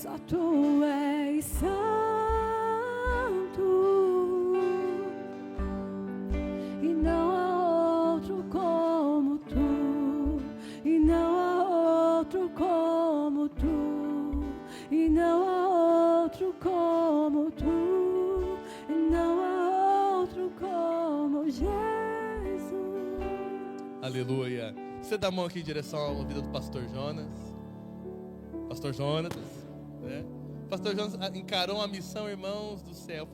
Só tu és santo, e não há outro como tu, e não há outro como tu, e não há outro como tu, e não há outro como Jesus. Aleluia. Você dá a mão aqui em direção à vida do pastor Jonas. Pastor Jonatas, né? Pastor Jonas encarou uma missão, irmãos do céu.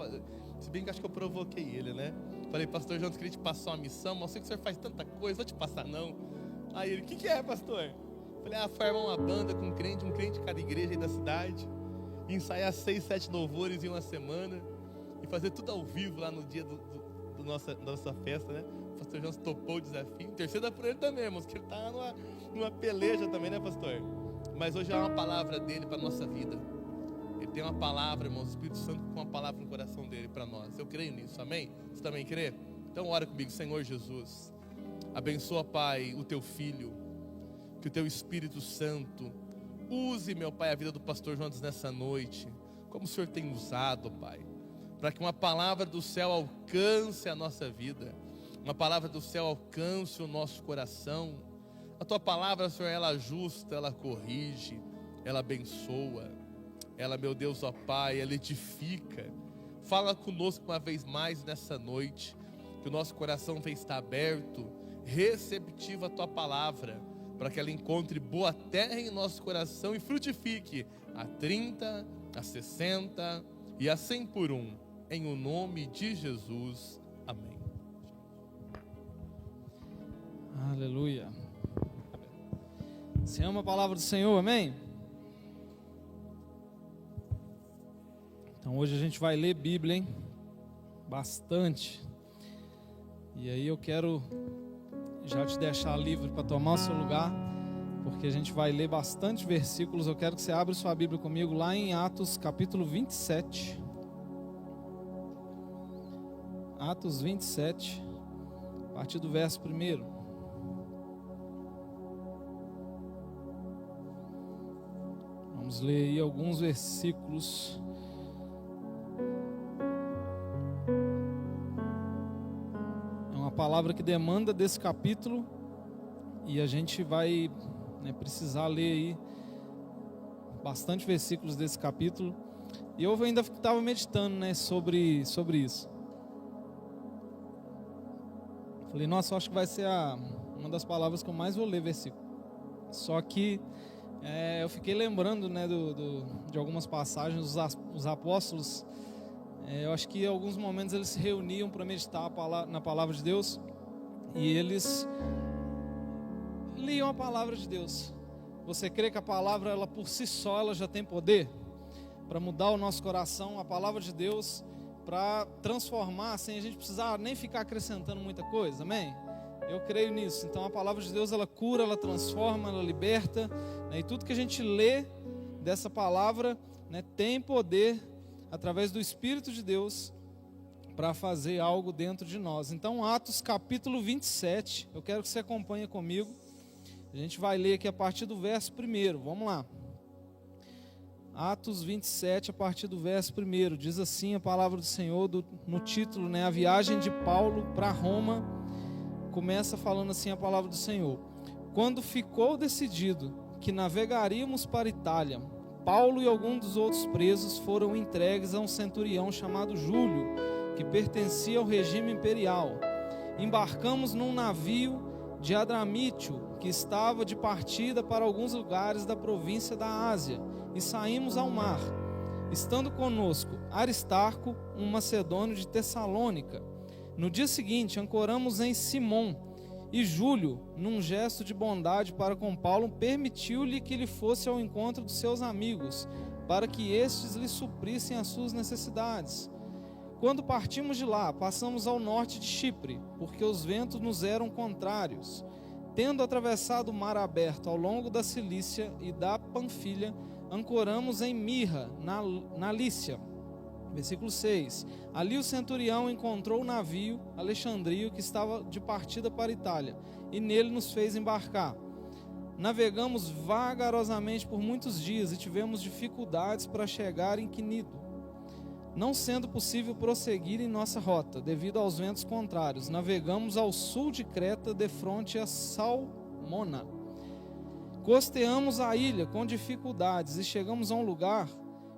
Se bem que acho que eu provoquei ele, né? Falei, pastor Jonas, queria te passar uma missão, mas eu sei que o senhor faz tanta coisa, vou te passar não. Aí ele, o que é, pastor? Falei, formar uma banda com um crente de cada igreja aí da cidade, e ensaiar 6, 7 louvores em uma semana, e fazer tudo ao vivo lá no dia da nossa festa, né? O pastor Jonas topou o desafio. Interceda por ele também, irmãos, que ele está numa peleja também, né, pastor? Mas hoje há uma palavra dele para a nossa vida. Ele tem uma palavra, irmãos, o Espírito Santo com uma palavra no coração dele para nós. Eu creio nisso, amém? Você também crê? Então ora comigo. Senhor Jesus, abençoa, Pai, o teu filho, que o teu Espírito Santo use, meu Pai, a vida do pastor Jonas nessa noite, como o Senhor tem usado, Pai, para que uma palavra do céu alcance a nossa vida, uma palavra do céu alcance o nosso coração. A tua palavra, Senhor, ela ajusta, ela corrige, ela abençoa, ela, meu Deus, ó Pai, ela edifica. Fala conosco uma vez mais nessa noite, que o nosso coração venha estar aberto, receptivo à tua palavra, para que ela encontre boa terra em nosso coração e frutifique a 30, a 60 e a 100 por um, em o nome de Jesus, amém. Aleluia. Você ama a palavra do Senhor, amém? Então hoje a gente vai ler Bíblia, hein? Bastante. E aí eu quero já te deixar livre para tomar o seu lugar, porque a gente vai ler bastante versículos. Eu quero que você abra sua Bíblia comigo lá em Atos capítulo 27. Atos 27, a partir do verso 1. Vamos ler aí alguns versículos. É uma palavra que demanda desse capítulo e a gente vai, precisar ler aí bastante versículos desse capítulo. E eu ainda estava meditando, sobre isso. Falei, nossa, eu acho que vai ser uma das palavras que eu mais vou ler versículo. Só que eu fiquei lembrando, de algumas passagens dos apóstolos. Eu acho que em alguns momentos eles se reuniam para meditar na palavra de Deus, e eles liam a palavra de Deus. Você crê que a palavra, ela por si só, ela já tem poder para mudar o nosso coração? A palavra de Deus para transformar, sem a gente precisar nem ficar acrescentando muita coisa, amém? Eu creio nisso. Então a palavra de Deus, ela cura, ela transforma, ela liberta, e tudo que a gente lê dessa palavra, tem poder através do Espírito de Deus para fazer algo dentro de nós. Então Atos capítulo 27, eu quero que você acompanhe comigo. A gente vai ler aqui a partir do verso 1, vamos lá. Atos 27, a partir do verso 1, diz assim a palavra do Senhor, no título, a viagem de Paulo para Roma. Começa falando assim a palavra do Senhor. Quando ficou decidido que navegaríamos para Itália, Paulo e alguns dos outros presos foram entregues a um centurião chamado Júlio, que pertencia ao regime imperial. Embarcamos num navio de Adramítio, que estava de partida para alguns lugares da província da Ásia, e saímos ao mar, estando conosco Aristarco, um macedônio de Tessalônica. No dia seguinte, ancoramos em Simon, e Júlio, num gesto de bondade para com Paulo, permitiu-lhe que ele fosse ao encontro dos seus amigos, para que estes lhe suprissem as suas necessidades. Quando partimos de lá, passamos ao norte de Chipre, porque os ventos nos eram contrários. Tendo atravessado o mar aberto ao longo da Cilícia e da Panfilha, ancoramos em Mirra, na Lícia. Versículo 6. Ali o centurião encontrou o navio Alexandrio, que estava de partida para a Itália, e nele nos fez embarcar. Navegamos vagarosamente por muitos dias e tivemos dificuldades para chegar em Quinido, não sendo possível prosseguir em nossa rota, devido aos ventos contrários. Navegamos ao sul de Creta, defronte a Salmona. Costeamos a ilha com dificuldades e chegamos a um lugar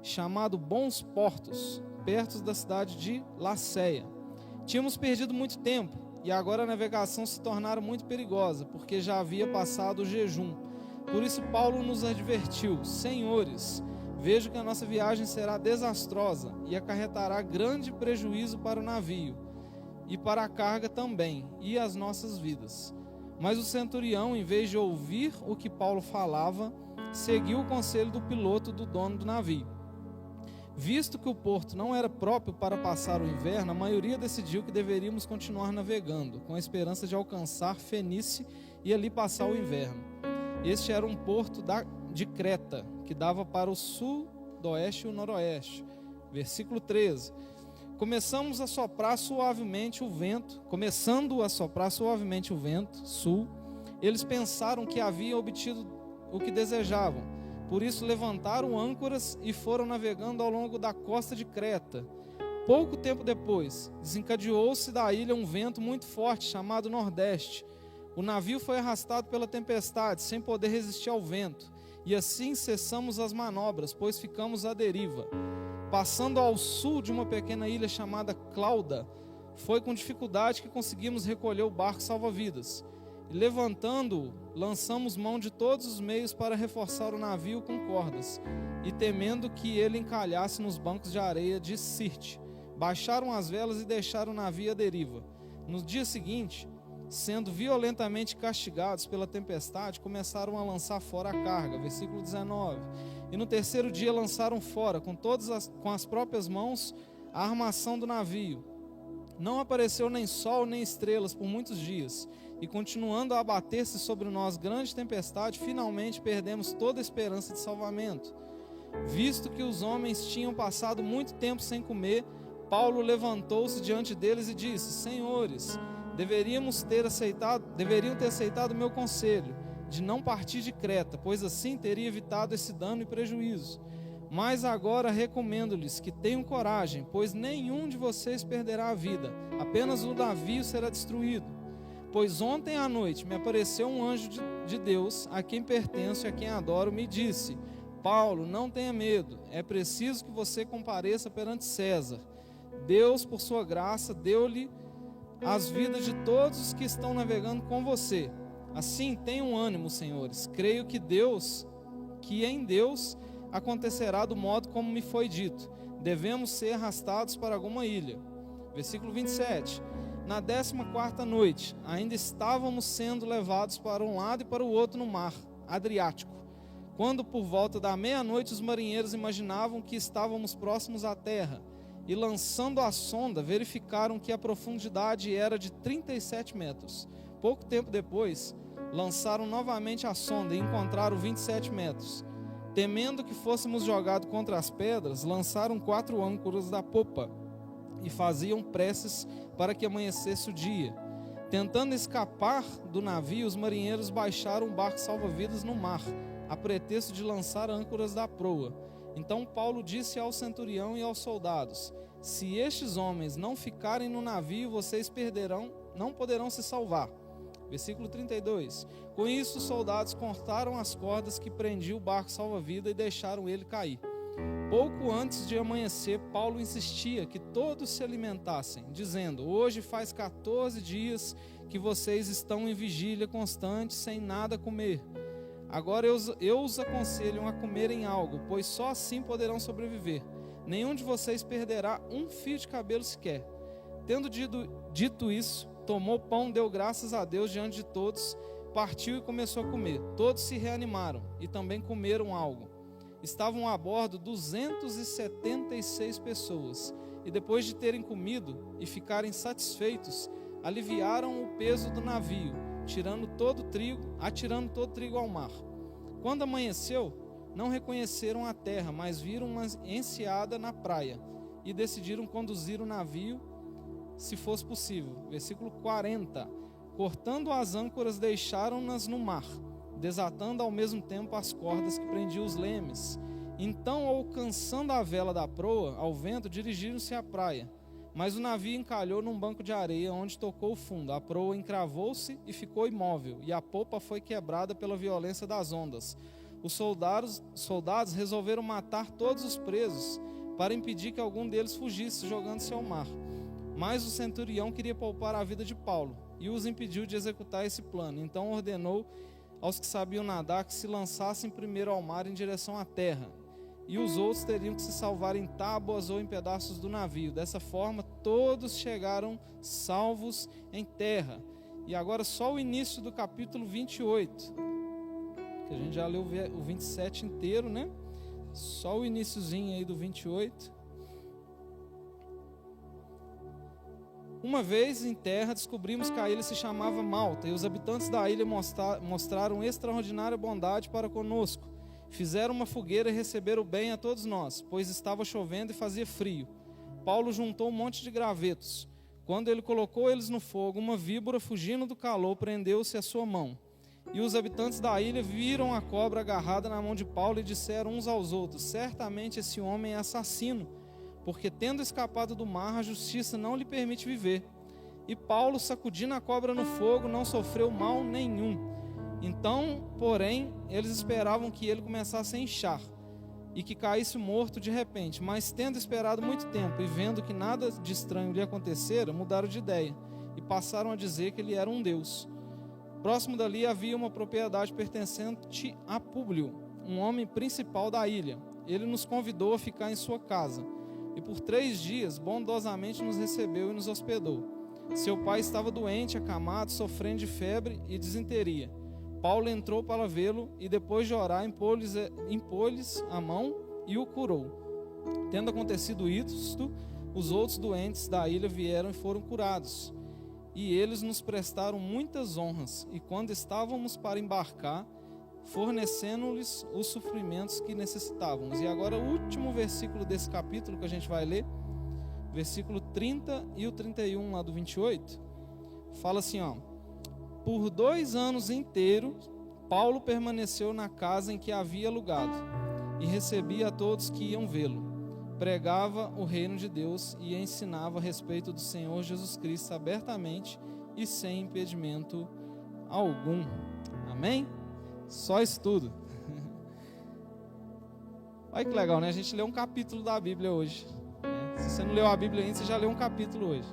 chamado Bons Portos, perto da cidade de Laceia. Tínhamos perdido muito tempo e agora a navegação se tornara muito perigosa, porque já havia passado o jejum. Por isso Paulo nos advertiu: senhores, vejo que a nossa viagem será desastrosa e acarretará grande prejuízo para o navio, e para a carga também, e as nossas vidas. Mas o centurião, em vez de ouvir o que Paulo falava, seguiu o conselho do piloto do dono do navio. Visto que o porto não era próprio para passar o inverno, a maioria decidiu que deveríamos continuar navegando, com a esperança de alcançar Fenice e ali passar o inverno. Este era um porto de Creta, que dava para o sudoeste e o noroeste. Versículo 13. Começando a soprar suavemente o vento sul, eles pensaram que haviam obtido o que desejavam. Por isso levantaram âncoras e foram navegando ao longo da costa de Creta. Pouco tempo depois, desencadeou-se da ilha um vento muito forte, chamado Nordeste. O navio foi arrastado pela tempestade, sem poder resistir ao vento. E assim cessamos as manobras, pois ficamos à deriva. Passando ao sul de uma pequena ilha chamada Clauda, foi com dificuldade que conseguimos recolher o barco salva-vidas. E levantando-o, lançamos mão de todos os meios para reforçar o navio com cordas, e temendo que ele encalhasse nos bancos de areia de Sirte, baixaram as velas e deixaram o navio à deriva. No dia seguinte, sendo violentamente castigados pela tempestade, começaram a lançar fora a carga. Versículo 19. E no terceiro dia lançaram fora, com as próprias mãos, a armação do navio. Não apareceu nem sol nem estrelas por muitos dias, e continuando a abater-se sobre nós grande tempestade, finalmente perdemos toda a esperança de salvamento. Visto que os homens tinham passado muito tempo sem comer, Paulo levantou-se diante deles e disse: senhores, deveriam ter aceitado o meu conselho, de não partir de Creta, pois assim teria evitado esse dano e prejuízo. Mas agora recomendo-lhes que tenham coragem, pois nenhum de vocês perderá a vida, apenas o navio será destruído. Pois ontem à noite me apareceu um anjo de Deus, a quem pertenço e a quem adoro, me disse: Paulo, não tenha medo, é preciso que você compareça perante César. Deus, por sua graça, deu-lhe as vidas de todos os que estão navegando com você. Assim, tenham ânimo, senhores. Creio que em Deus acontecerá do modo como me foi dito. Devemos ser arrastados para alguma ilha. Versículo 27. Na 14ª noite, ainda estávamos sendo levados para um lado e para o outro no mar Adriático, quando por volta da meia-noite os marinheiros imaginavam que estávamos próximos à terra, e lançando a sonda, verificaram que a profundidade era de 37 metros. Pouco tempo depois, lançaram novamente a sonda e encontraram 27 metros. Temendo que fôssemos jogados contra as pedras, lançaram 4 âncoras da popa e faziam preces para que amanhecesse o dia. Tentando escapar do navio, os marinheiros baixaram o barco salva-vidas no mar, a pretexto de lançar âncoras da proa. Então Paulo disse ao centurião e aos soldados: se estes homens não ficarem no navio, vocês não poderão se salvar. Versículo 32. Com isso, os soldados cortaram as cordas que prendiam o barco salva-vida e deixaram ele cair. Pouco antes de amanhecer, Paulo insistia que todos se alimentassem, dizendo: hoje faz 14 dias que vocês estão em vigília constante, sem nada comer. Agora eu os aconselho a comerem algo, pois só assim poderão sobreviver. Nenhum de vocês perderá um fio de cabelo sequer. Tendo dito isso, tomou pão, deu graças a Deus diante de todos, partiu e começou a comer. Todos se reanimaram e também comeram algo. Estavam a bordo 276 pessoas, e depois de terem comido e ficarem satisfeitos, aliviaram o peso do navio, atirando todo o trigo ao mar. Quando amanheceu, não reconheceram a terra, mas viram uma enseada na praia, e decidiram conduzir o navio, se fosse possível. Versículo 40. Cortando as âncoras, deixaram-nas no mar. desatando ao mesmo tempo as cordas que prendiam os lemes. Então, alcançando a vela da proa, ao vento, dirigiram-se à praia. Mas o navio encalhou num banco de areia, onde tocou o fundo. A proa encravou-se e ficou imóvel, e a popa foi quebrada pela violência das ondas. Os soldados resolveram matar todos os presos, para impedir que algum deles fugisse, jogando-se ao mar. Mas o centurião queria poupar a vida de Paulo, e os impediu de executar esse plano. Então ordenou aos que sabiam nadar que se lançassem primeiro ao mar em direção à terra, e os outros teriam que se salvar em tábuas ou em pedaços do navio. Dessa forma, todos chegaram salvos em terra. E agora só o início do capítulo 28, que a gente já leu o 27 inteiro, né? Só o iniciozinho aí do 28. Uma vez em terra, descobrimos que a ilha se chamava Malta, e os habitantes da ilha mostraram extraordinária bondade para conosco. Fizeram uma fogueira e receberam bem a todos nós, pois estava chovendo e fazia frio. Paulo juntou um monte de gravetos. Quando ele colocou eles no fogo, uma víbora, fugindo do calor, prendeu-se à sua mão. E os habitantes da ilha viram a cobra agarrada na mão de Paulo e disseram uns aos outros: certamente esse homem é assassino, porque tendo escapado do mar, a justiça não lhe permite viver. E Paulo, sacudindo a cobra no fogo, não sofreu mal nenhum. Então, porém, eles esperavam que ele começasse a inchar e que caísse morto de repente. Mas tendo esperado muito tempo e vendo que nada de estranho lhe acontecera, mudaram de ideia e passaram a dizer que ele era um deus. Próximo dali havia uma propriedade pertencente a Públio, um homem principal da ilha. Ele nos convidou a ficar em sua casa e por 3 dias bondosamente nos recebeu e nos hospedou. Seu pai estava doente, acamado, sofrendo de febre e disenteria. Paulo entrou para vê-lo e depois de orar impôs-lhes a mão e o curou. Tendo acontecido isto, os outros doentes da ilha vieram e foram curados. E eles nos prestaram muitas honras, e quando estávamos para embarcar, fornecendo-lhes os suprimentos que necessitávamos. E agora o último versículo desse capítulo que a gente vai ler, versículo 30 e o 31 lá do 28, fala assim, ó: por 2 anos inteiros, Paulo permaneceu na casa em que havia alugado, e recebia a todos que iam vê-lo. Pregava o reino de Deus e ensinava a respeito do Senhor Jesus Cristo abertamente e sem impedimento algum. Amém? Só isso tudo. Olha que legal, né? A gente leu um capítulo da Bíblia hoje. Se você não leu a Bíblia ainda, você já leu um capítulo hoje.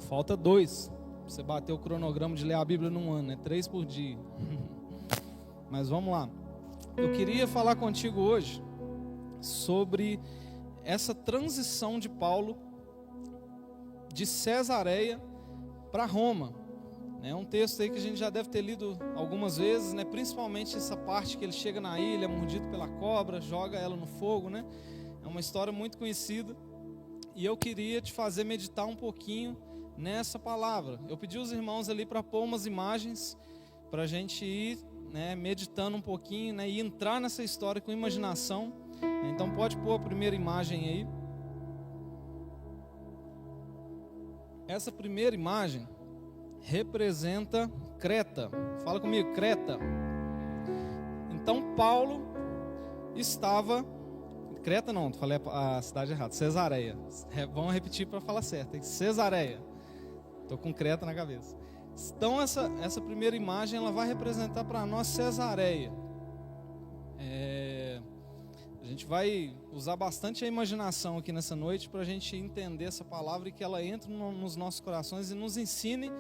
Falta 2. Você bater o cronograma de ler a Bíblia num ano, né? 3 por dia. Mas vamos lá. Eu queria falar contigo hoje sobre essa transição de Paulo de Cesareia para Roma. É um texto aí que a gente já deve ter lido algumas vezes, né? Principalmente essa parte que ele chega na ilha, mordido pela cobra, joga ela no fogo, né? É uma história muito conhecida. E eu queria te fazer meditar um pouquinho nessa palavra. Eu pedi aos irmãos ali para pôr umas imagens para a gente ir, né, meditando um pouquinho, né, e entrar nessa história com imaginação. Então pode pôr a primeira imagem aí. Essa primeira imagem representa Creta. Fala comigo, Creta. Então Paulo estava... Creta não, falei a cidade errada, Cesareia. Vamos repetir para falar certo, hein? Cesareia. Estou com Creta na cabeça. Então essa primeira imagem ela vai representar para nós Cesareia. A gente vai usar bastante a imaginação aqui nessa noite para a gente entender essa palavra e que ela entre nos nossos corações e nos ensine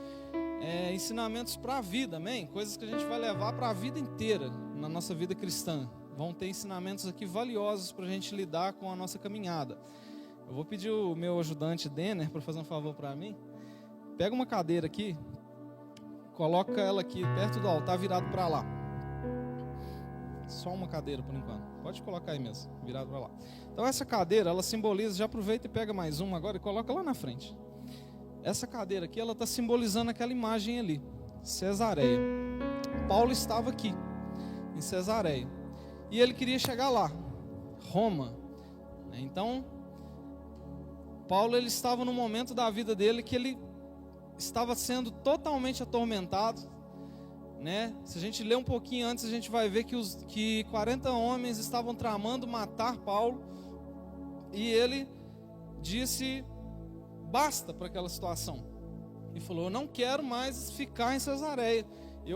ensinamentos para a vida, amém? Coisas que a gente vai levar para a vida inteira na nossa vida cristã. Vão ter ensinamentos aqui valiosos para a gente lidar com a nossa caminhada. Eu vou pedir o meu ajudante Denner para fazer um favor para mim. Pega uma cadeira aqui, coloca ela aqui perto do altar, virado para lá. Só uma cadeira por enquanto. Pode colocar aí mesmo, virado para lá. Então essa cadeira, ela simboliza, já aproveita e pega mais uma agora e coloca lá na frente. Essa cadeira aqui, ela está simbolizando aquela imagem ali, Cesareia. Paulo estava aqui, em Cesareia. E ele queria chegar lá, Roma. Então, Paulo ele estava no momento da vida dele que ele estava sendo totalmente atormentado, né? Se a gente ler um pouquinho antes, a gente vai ver que 40 homens estavam tramando matar Paulo, e ele disse basta para aquela situação e falou: eu não quero mais ficar em Cesareia,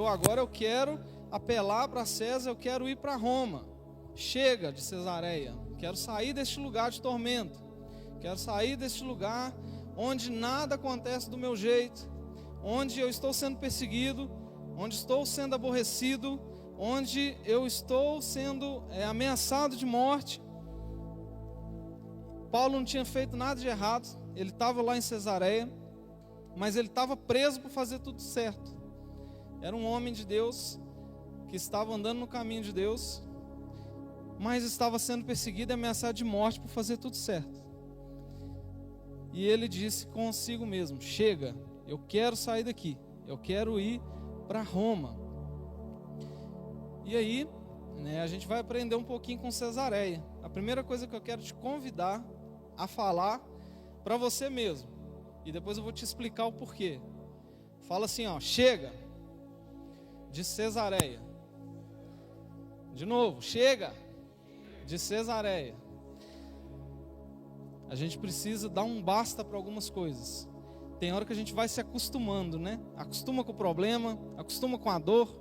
agora eu quero apelar para César, eu quero ir para Roma. Chega de Cesareia, quero sair deste lugar de tormento, quero sair deste lugar onde nada acontece do meu jeito, onde eu estou sendo perseguido, onde estou sendo aborrecido, onde eu estou sendo ameaçado de morte. Paulo não tinha feito nada de errado, ele estava lá em Cesareia, mas ele estava preso para fazer tudo certo. Era um homem de Deus, que estava andando no caminho de Deus, mas estava sendo perseguido e ameaçado de morte por fazer tudo certo. E ele disse consigo mesmo: chega, eu quero sair daqui, eu quero ir para Roma. E aí, a gente vai aprender um pouquinho com Cesareia. A primeira coisa que eu quero te convidar a falar para você mesmo, e depois eu vou te explicar o porquê. Fala assim, chega de Cesareia. De novo, chega de Cesareia. A gente precisa dar um basta para algumas coisas. Tem hora que a gente vai se acostumando, né? Acostuma com o problema, acostuma com a dor,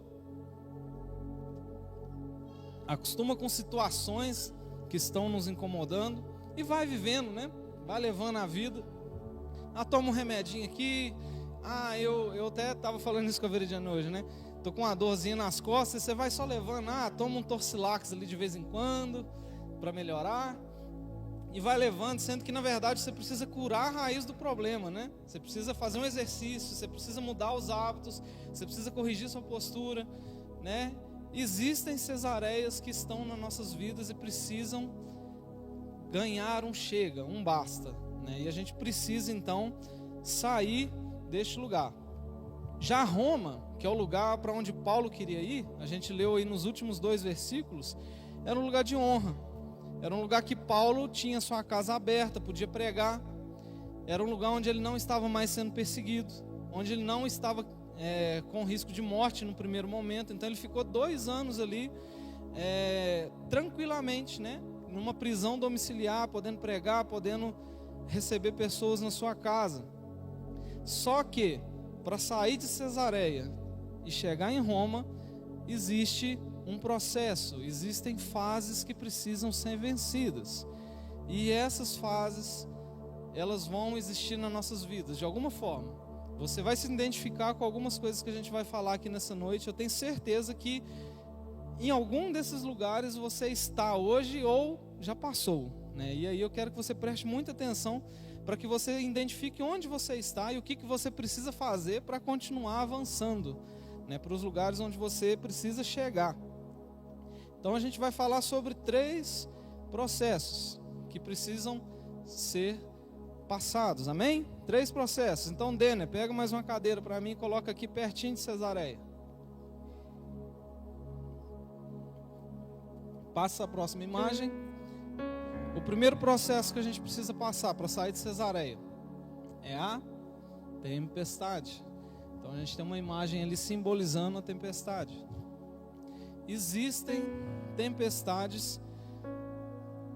acostuma com situações que estão nos incomodando e vai vivendo, né? Vai levando a vida. Toma um remedinho aqui. Eu até estava falando isso com a Veridiana hoje, né? Tô com uma dorzinha nas costas, você vai só levando, toma um Torcilax ali de vez em quando, para melhorar, e vai levando, sendo que na verdade você precisa curar a raiz do problema, né? Você precisa fazer um exercício, você precisa mudar os hábitos, você precisa corrigir sua postura, né? Existem cesareias que estão nas nossas vidas e precisam ganhar um chega, um basta, né? E a gente precisa então sair deste lugar. Já Roma, que é o lugar para onde Paulo queria ir, a gente leu aí nos últimos 2 versículos, era um lugar de honra, era um lugar que Paulo tinha sua casa aberta, podia pregar, era um lugar onde ele não estava mais sendo perseguido, onde ele não estava com risco de morte no primeiro momento. Então ele ficou 2 anos ali tranquilamente, né? Numa prisão domiciliar, podendo pregar, podendo receber pessoas na sua casa. Só que para sair de Cesareia e chegar em Roma, existe um processo, existem fases que precisam ser vencidas. E essas fases, elas vão existir nas nossas vidas, de alguma forma. Você vai se identificar com algumas coisas que a gente vai falar aqui nessa noite. Eu tenho certeza que em algum desses lugares você está hoje ou já passou, né? E aí eu quero que você preste muita atenção para que você identifique onde você está e o que você precisa fazer para continuar avançando, né, para os lugares onde você precisa chegar. Então a gente vai falar sobre 3 processos que precisam ser passados, amém? 3 processos. Então, Denner, pega mais uma cadeira para mim e coloca aqui pertinho de Cesareia. Passa a próxima imagem. O primeiro processo que a gente precisa passar para sair de Cesareia é a tempestade. Então a gente tem uma imagem ali simbolizando a tempestade. Existem tempestades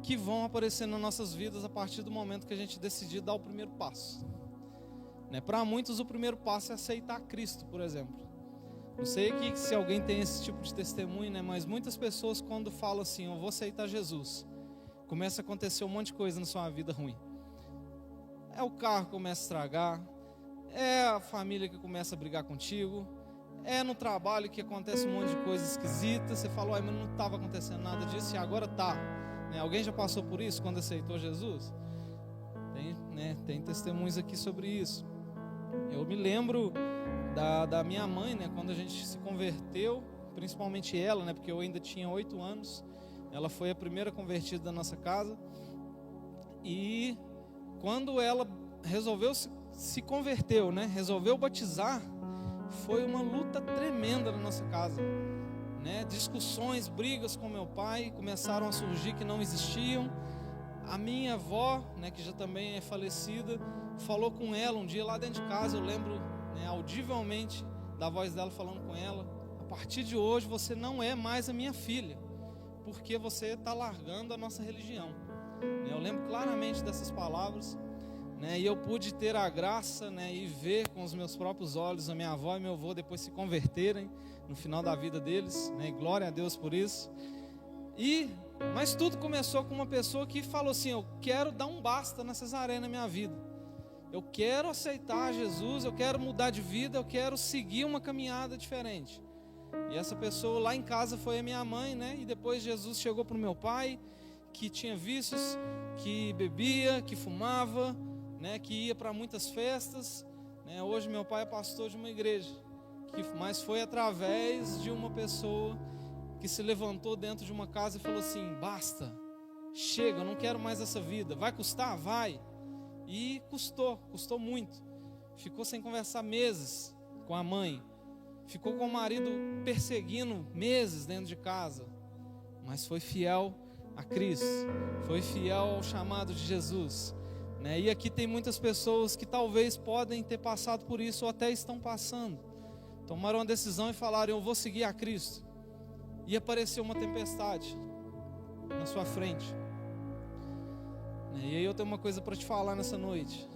que vão aparecer nas nossas vidas a partir do momento que a gente decidir dar o primeiro passo, né? Para muitos o primeiro passo é aceitar Cristo, por exemplo. Não sei aqui se alguém tem esse tipo de testemunho, né? Mas muitas pessoas, quando falam assim, eu vou aceitar Jesus, começa a acontecer um monte de coisa na sua vida ruim. O carro que começa a estragar, a família que começa a brigar contigo, no trabalho que acontece um monte de coisa esquisita. Você fala, mas não estava acontecendo nada disso e agora tá. Alguém já passou por isso quando aceitou Jesus? Tem testemunhos aqui sobre isso. Eu me lembro da minha mãe, né, quando a gente se converteu, principalmente ela, né, porque eu ainda tinha 8 anos. Ela foi a primeira convertida da nossa casa. E quando ela resolveu se converteu, né, resolveu batizar, foi uma luta tremenda na nossa casa, né? Discussões, brigas com meu pai começaram a surgir que não existiam. A minha avó, né, que já também é falecida, falou com ela um dia lá dentro de casa. Eu lembro, né, audivelmente da voz dela falando com ela: a partir de hoje você não é mais a minha filha, porque você está largando a nossa religião. Eu lembro claramente dessas palavras, né, e eu pude ter a graça, né, e ver com os meus próprios olhos a minha avó e meu avô depois se converterem no final da vida deles, né, e glória a Deus por isso. Mas tudo começou com uma pessoa que falou assim: eu quero dar um basta nessas arenas na minha vida, eu quero aceitar Jesus, eu quero mudar de vida, eu quero seguir uma caminhada diferente. E essa pessoa lá em casa foi a minha mãe, né? E depois Jesus chegou para o meu pai, que tinha vícios, que bebia, que fumava, né? Que ia para muitas festas, né? Hoje meu pai é pastor de uma igreja, mas foi através de uma pessoa que se levantou dentro de uma casa e falou assim: basta, chega, eu não quero mais essa vida. Vai custar? Vai. E custou muito. Ficou sem conversar meses com a mãe, ficou com o marido perseguindo meses dentro de casa, mas foi fiel a Cristo, foi fiel ao chamado de Jesus, né? E aqui tem muitas pessoas que talvez podem ter passado por isso, ou até estão passando, tomaram uma decisão e falaram: eu vou seguir a Cristo. E apareceu uma tempestade na sua frente, e aí eu tenho uma coisa para te falar nessa noite: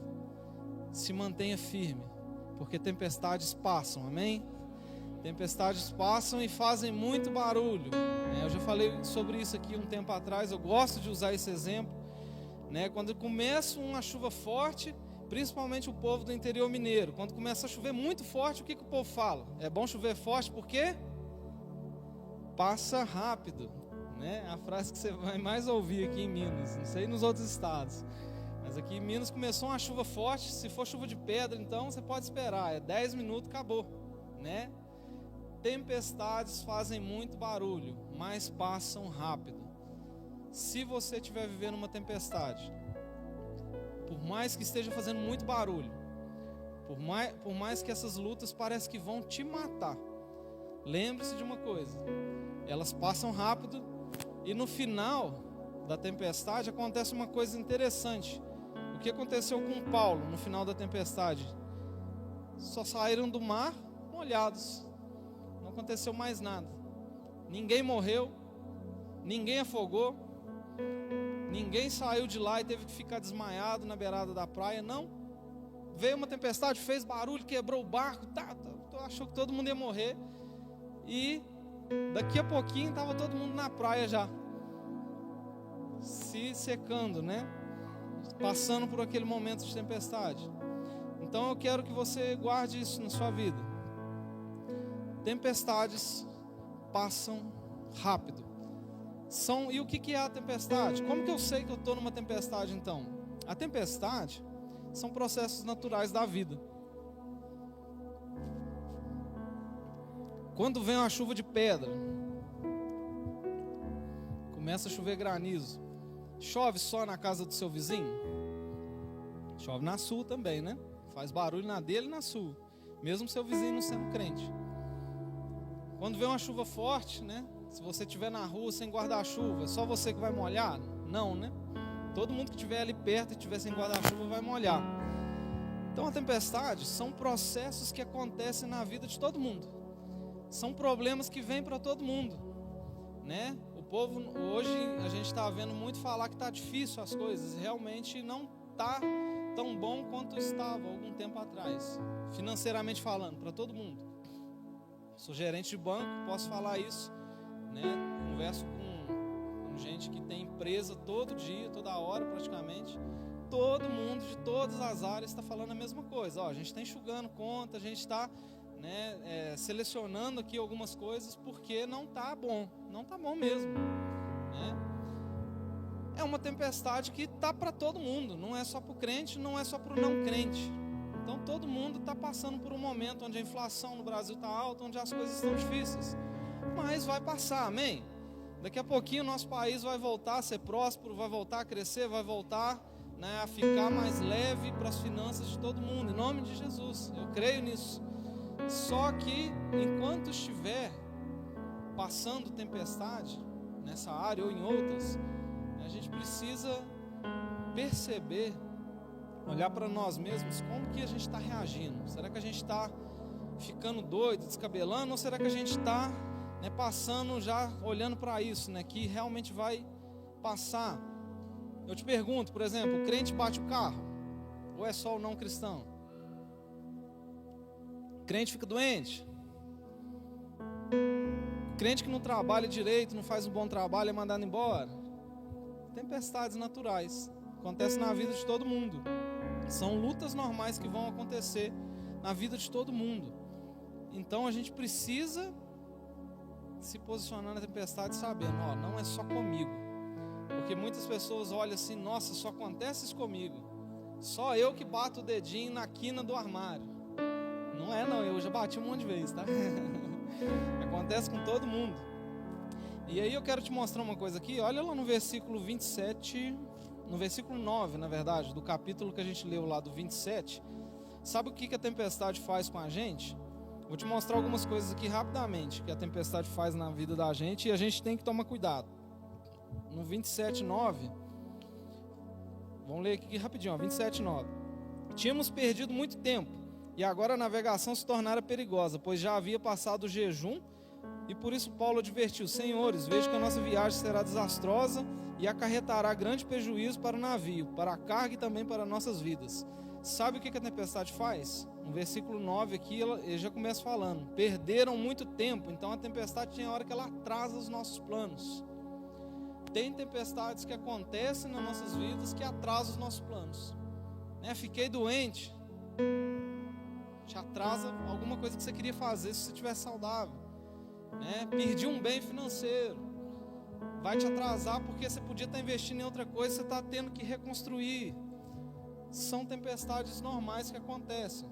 se mantenha firme, porque tempestades passam, amém? Tempestades passam e fazem muito barulho, né? Eu já falei sobre isso aqui um tempo atrás. Eu gosto de usar esse exemplo, né? Quando começa uma chuva forte, principalmente o povo do interior mineiro, quando começa a chover muito forte, o que o povo fala? É bom chover forte porque passa rápido, né? A frase que você vai mais ouvir aqui em Minas, não sei nos outros estados, mas aqui em Minas começou uma chuva forte. Se for chuva de pedra, então você pode esperar, é 10 minutos, acabou, né? Tempestades fazem muito barulho, mas passam rápido. Se você estiver vivendo uma tempestade, por mais que esteja fazendo muito barulho, por mais que essas lutas parecem que vão te matar, lembre-se de uma coisa: elas passam rápido, e no final da tempestade acontece uma coisa interessante. O que aconteceu com Paulo no final da tempestade? Só saíram do mar molhados, não aconteceu mais nada. Ninguém morreu, ninguém afogou, ninguém saiu de lá e teve que ficar desmaiado na beirada da praia. Não, veio uma tempestade, fez barulho, quebrou o barco, achou que todo mundo ia morrer, e daqui a pouquinho estava todo mundo na praia já, se secando, né? Passando por aquele momento de tempestade. Então eu quero que você guarde isso na sua vida: tempestades passam rápido. E o que é a tempestade? Como que eu sei que eu estou numa tempestade então? A tempestade são processos naturais da vida. Quando vem uma chuva de pedra, começa a chover granizo, chove só na casa do seu vizinho? Chove na sua também, né? Faz barulho na dele e na sua, mesmo seu vizinho não sendo crente. Quando vem uma chuva forte, né? Se você estiver na rua sem guarda-chuva, é só você que vai molhar? Não, né? Todo mundo que estiver ali perto e estiver sem guarda-chuva vai molhar. Então a tempestade são processos que acontecem na vida de todo mundo. São problemas que vêm para todo mundo, né? O povo, hoje a gente está vendo muito falar que está difícil as coisas. Realmente não está tão bom quanto estava algum tempo atrás, financeiramente falando, para todo mundo. Sou gerente de banco, posso falar isso, né? Converso com gente que tem empresa todo dia, toda hora praticamente. Todo mundo de todas as áreas está falando a mesma coisa. A gente está enxugando conta, a gente está, né, selecionando aqui algumas coisas porque não está bom mesmo, né? É uma tempestade que está para todo mundo, não é só para o crente, não é só para o não crente. Então todo mundo está passando por um momento onde a inflação no Brasil está alta, onde as coisas estão difíceis, mas vai passar, amém? Daqui a pouquinho o nosso país vai voltar a ser próspero, vai voltar a crescer, vai voltar, né, a ficar mais leve para as finanças de todo mundo, em nome de Jesus, eu creio nisso. Só que enquanto estiver passando tempestade nessa área ou em outras, a gente precisa perceber olhar para nós mesmos, como que a gente está reagindo? Será que a gente está ficando doido, descabelando, ou será que a gente está, né, passando já, olhando para isso, né, que realmente vai passar? Eu te pergunto, por exemplo, o crente bate o carro, ou é só o não cristão? O crente fica doente? O crente que não trabalha direito, não faz um bom trabalho, é mandado embora? Tempestades naturais, acontece na vida de todo mundo. São lutas normais que vão acontecer na vida de todo mundo. Então a gente precisa se posicionar na tempestade sabendo, ó, não é só comigo. Porque muitas pessoas olham assim, nossa, só acontece isso comigo. Só eu que bato o dedinho na quina do armário. Não é não, eu já bati um monte de vezes, tá? Acontece com todo mundo. E aí eu quero te mostrar uma coisa aqui. Olha lá no versículo 27, no versículo 9, na verdade, do capítulo que a gente leu lá do 27. Sabe o que a tempestade faz com a gente? Vou te mostrar algumas coisas aqui rapidamente que a tempestade faz na vida da gente e a gente tem que tomar cuidado. No 27:9, vamos ler aqui rapidinho, ó, 27:9. Tínhamos perdido muito tempo e agora a navegação se tornara perigosa, pois já havia passado o jejum, e por isso Paulo advertiu: senhores, vejo que a nossa viagem será desastrosa e acarretará grande prejuízo para o navio, para a carga e também para nossas vidas. Sabe o que a tempestade faz? No versículo 9 aqui, ele já começa falando: perderam muito tempo. Então a tempestade tem hora que ela atrasa os nossos planos. Tem tempestades que acontecem nas nossas vidas que atrasam os nossos planos, né? Fiquei doente, te atrasa alguma coisa que você queria fazer se você estiver saudável, né? Perdi um bem financeiro, vai te atrasar porque você podia estar investindo em outra coisa, você está tendo que reconstruir. São tempestades normais que acontecem.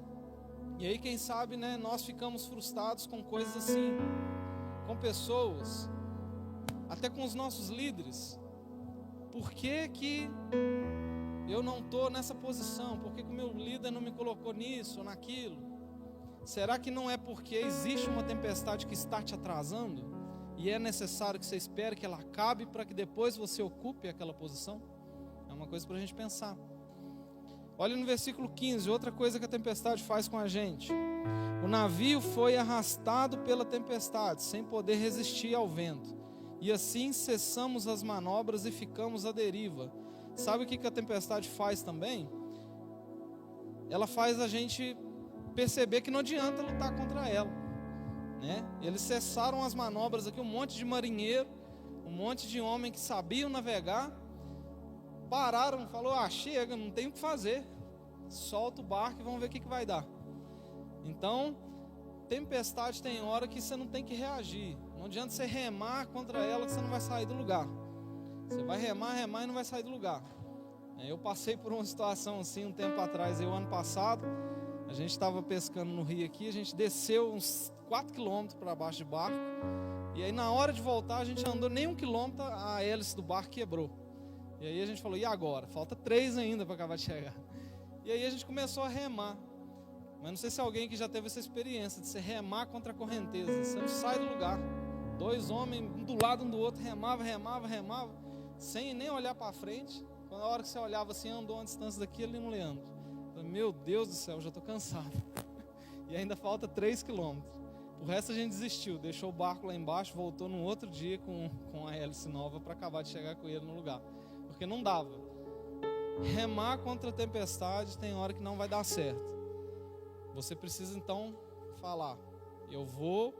E aí, quem sabe, né, nós ficamos frustrados com coisas assim, com pessoas, até com os nossos líderes. Por que que eu não estou nessa posição? Por que que o meu líder não me colocou nisso ou naquilo? Será que não é porque existe uma tempestade que está te atrasando e é necessário que você espere que ela acabe para que depois você ocupe aquela posição? É uma coisa para a gente pensar. Olha no versículo 15, outra coisa que a tempestade faz com a gente. O navio foi arrastado pela tempestade, sem poder resistir ao vento. E assim cessamos as manobras e ficamos à deriva. Sabe o que a tempestade faz também? Ela faz a gente perceber que não adianta lutar contra ela, né? Eles cessaram as manobras aqui, um monte de marinheiro, um monte de homem que sabiam navegar, pararam, falou: chega, não tem o que fazer, solta o barco e vamos ver o que vai dar. Então, tempestade tem hora que você não tem que reagir. Não adianta você remar contra ela que você não vai sair do lugar. Você vai remar e não vai sair do lugar. Eu passei por uma situação assim um tempo atrás, ano passado, a gente estava pescando no rio aqui, a gente desceu uns 4 quilômetros para baixo de barco, e aí na hora de voltar a gente andou nem 1 quilômetro, a hélice do barco quebrou. E aí a gente falou: e agora? Falta 3 ainda para acabar de chegar. E aí a gente começou a remar. Mas não sei se alguém que já teve essa experiência de se remar contra a correnteza. Você não sai do lugar. 2 homens, um do lado um do outro, remava, sem nem olhar para frente. Quando a hora que você olhava assim, andou uma distância daqui, ali no Leandro. Falei: meu Deus do céu, já estou cansado. E ainda falta 3 quilômetros. O resto a gente desistiu, deixou o barco lá embaixo, voltou no outro dia com a hélice nova para acabar de chegar com ele no lugar. Porque não dava. Remar contra a tempestade tem hora que não vai dar certo. Você precisa então falar: eu vou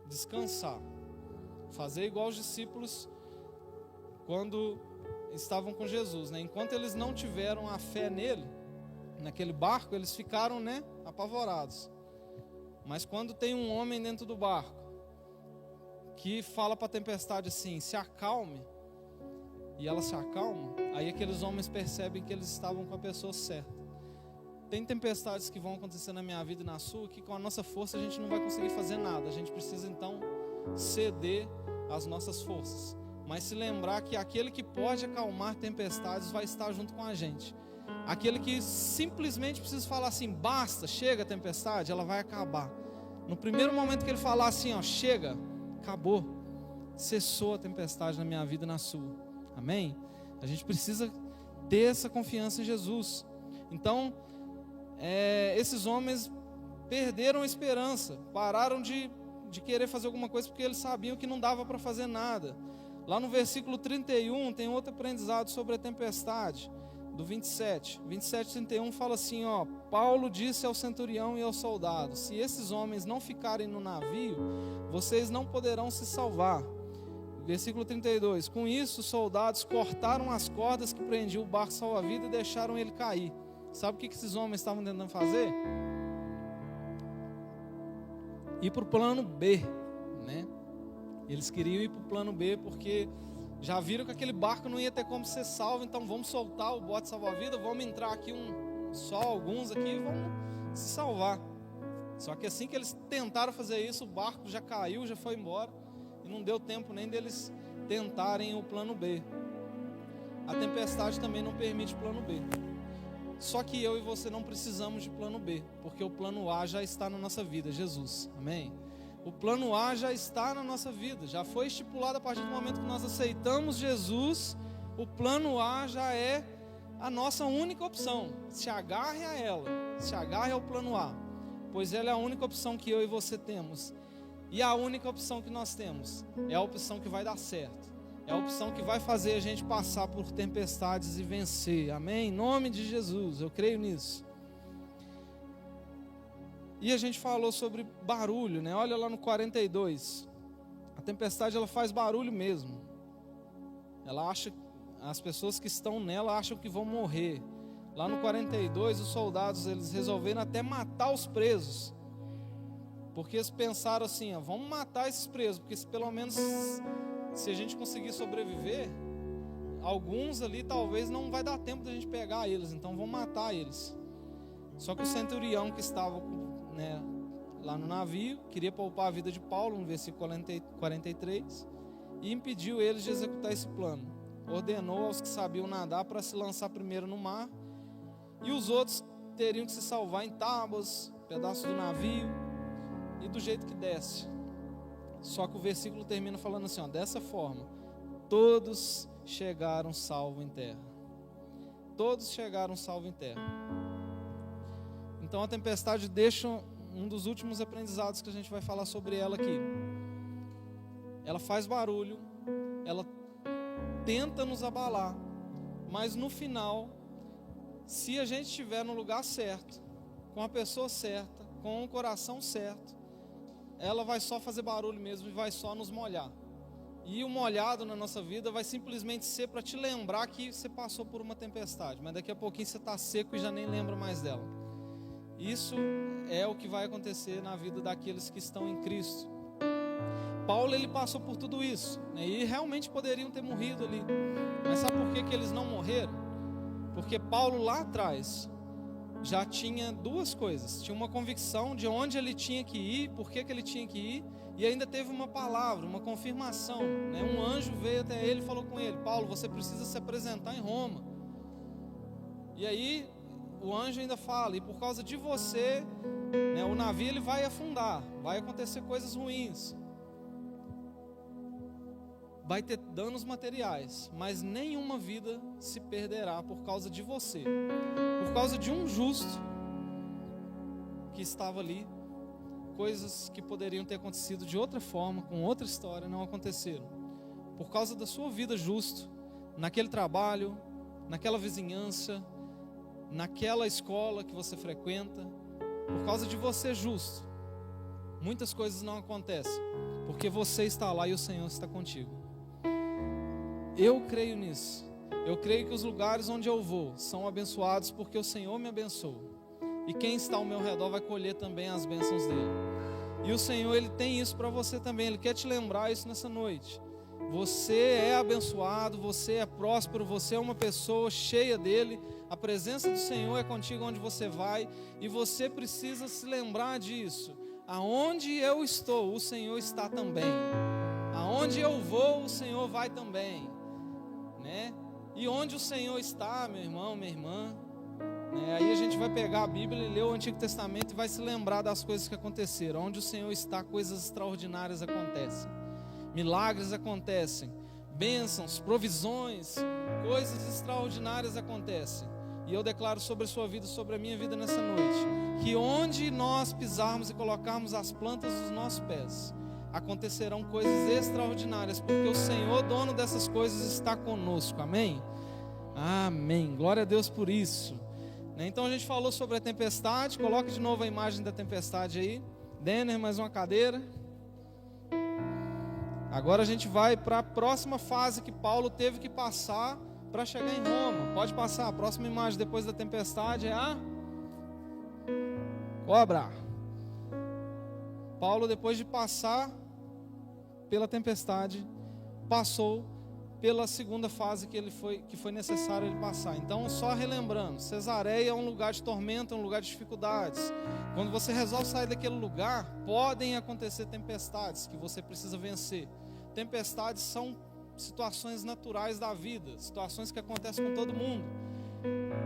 descansar. Fazer igual os discípulos quando estavam com Jesus, né? Enquanto eles não tiveram a fé nele, naquele barco, eles ficaram, né, apavorados. Mas quando tem um homem dentro do barco que fala para a tempestade assim: se acalme, e ela se acalma, aí aqueles homens percebem que eles estavam com a pessoa certa. Tem tempestades que vão acontecer na minha vida e na sua, que com a nossa força a gente não vai conseguir fazer nada. A gente precisa então ceder às nossas forças, mas se lembrar que aquele que pode acalmar tempestades vai estar junto com a gente. Aquele que simplesmente precisa falar assim: basta, chega a tempestade, ela vai acabar. No primeiro momento que ele falar assim, chega, acabou, cessou a tempestade na minha vida e na sua. Amém? A gente precisa ter essa confiança em Jesus. Então, esses homens perderam a esperança, pararam de querer fazer alguma coisa, porque eles sabiam que não dava para fazer nada. Lá no versículo 31 tem outro aprendizado sobre a tempestade, do 27, 31 fala assim, Paulo disse ao centurião e ao soldado: se esses homens não ficarem no navio, vocês não poderão se salvar. Versículo 32, com isso os soldados cortaram as cordas que prendiam o barco salva-vida e deixaram ele cair. Sabe o que esses homens estavam tentando fazer? Ir para o plano B, né? Eles queriam ir para o plano B porque já viram que aquele barco não ia ter como ser salvo, então vamos soltar o bote salva-vida, vamos entrar aqui só alguns aqui e vamos se salvar. Só que assim que eles tentaram fazer isso, o barco já caiu, já foi embora e não deu tempo nem deles tentarem o plano B. A tempestade também não permite plano B. Só que eu e você não precisamos de plano B, porque o plano A já está na nossa vida, Jesus. Amém? O plano A já está na nossa vida, já foi estipulado a partir do momento que nós aceitamos Jesus. O plano A já é a nossa única opção. Se agarre a ela, se agarre ao plano A, pois ela é a única opção que eu e você temos. E a única opção que nós temos é a opção que vai dar certo. É a opção que vai fazer a gente passar por tempestades e vencer. Amém? Em nome de Jesus, eu creio nisso. E a gente falou sobre barulho, né? Olha lá no 42. A tempestade, ela faz barulho mesmo. Ela acha, as pessoas que estão nela acham que vão morrer. Lá no 42, os soldados, eles resolveram até matar os presos. Porque eles pensaram assim, vamos matar esses presos, porque pelo menos se a gente conseguir sobreviver, alguns ali talvez não vai dar tempo da gente pegar eles, então vamos matar eles. Só que o centurião que estava, né, lá no navio, queria poupar a vida de Paulo, no versículo 43, e impediu eles de executar esse plano. Ordenou aos que sabiam nadar para se lançar primeiro no mar, e os outros teriam que se salvar em tábuas, pedaços do navio, e do jeito que desce. Só que o versículo termina falando assim, dessa forma, todos chegaram salvos em terra. Todos chegaram salvos em terra. Então a tempestade deixa um dos últimos aprendizados que a gente vai falar sobre ela aqui. Ela faz barulho, ela tenta nos abalar, mas no final, se a gente estiver no lugar certo, com a pessoa certa, com o coração certo, ela vai só fazer barulho mesmo e vai só nos molhar. E o molhado na nossa vida vai simplesmente ser para te lembrar que você passou por uma tempestade, mas daqui a pouquinho você está seco e já nem lembra mais dela. Isso é o que vai acontecer na vida daqueles que estão em Cristo. Paulo, ele passou por tudo isso, né? E realmente poderiam ter morrido ali. Mas sabe por que eles não morreram? Porque Paulo lá atrás já tinha duas coisas. Tinha uma convicção de onde ele tinha que ir, por que ele tinha que ir, e ainda teve uma palavra, uma confirmação, né? Um anjo veio até ele e falou com ele: Paulo, você precisa se apresentar em Roma. E aí o anjo ainda fala: e por causa de você, né, o navio ele vai afundar, vai acontecer coisas ruins, vai ter danos materiais, mas nenhuma vida se perderá por causa de você. Por causa de um justo que estava ali, coisas que poderiam ter acontecido de outra forma, com outra história, não aconteceram. Por causa da sua vida justo, naquele trabalho, naquela vizinhança, naquela escola que você frequenta, por causa de você justo, muitas coisas não acontecem, porque você está lá e o Senhor está contigo. Eu creio nisso. Eu creio que os lugares onde eu vou são abençoados porque o Senhor me abençoa. E quem está ao meu redor vai colher também as bênçãos dele. E o Senhor, ele tem isso para você também. Ele quer te lembrar isso nessa noite. Você é abençoado, você é próspero, você é uma pessoa cheia dele. A presença do Senhor é contigo onde você vai. E você precisa se lembrar disso. Aonde eu estou, o Senhor está também. Aonde eu vou, o Senhor vai também, né? E onde o Senhor está, meu irmão, minha irmã, né? Aí a gente vai pegar a Bíblia e ler o Antigo Testamento e vai se lembrar das coisas que aconteceram. Onde o Senhor está, coisas extraordinárias acontecem, milagres acontecem, bênçãos, provisões, coisas extraordinárias acontecem. E eu declaro sobre a sua vida, sobre a minha vida nessa noite, que onde nós pisarmos e colocarmos as plantas dos nossos pés, acontecerão coisas extraordinárias, porque o Senhor, dono dessas coisas, está conosco. Amém? Amém. Glória a Deus por isso. Então a gente falou sobre a tempestade. Coloque de novo a imagem da tempestade aí. Denner, mais uma cadeira. Agora a gente vai para a próxima fase que Paulo teve que passar para chegar em Roma. Pode passar. A próxima imagem depois da tempestade é a cobra. Paulo, depois de passar pela tempestade, passou pela segunda fase que foi necessário ele passar. Então, só relembrando, Cesareia é um lugar de tormenta, um lugar de dificuldades. Quando você resolve sair daquele lugar, podem acontecer tempestades que você precisa vencer. Tempestades são situações naturais da vida, situações que acontecem com todo mundo.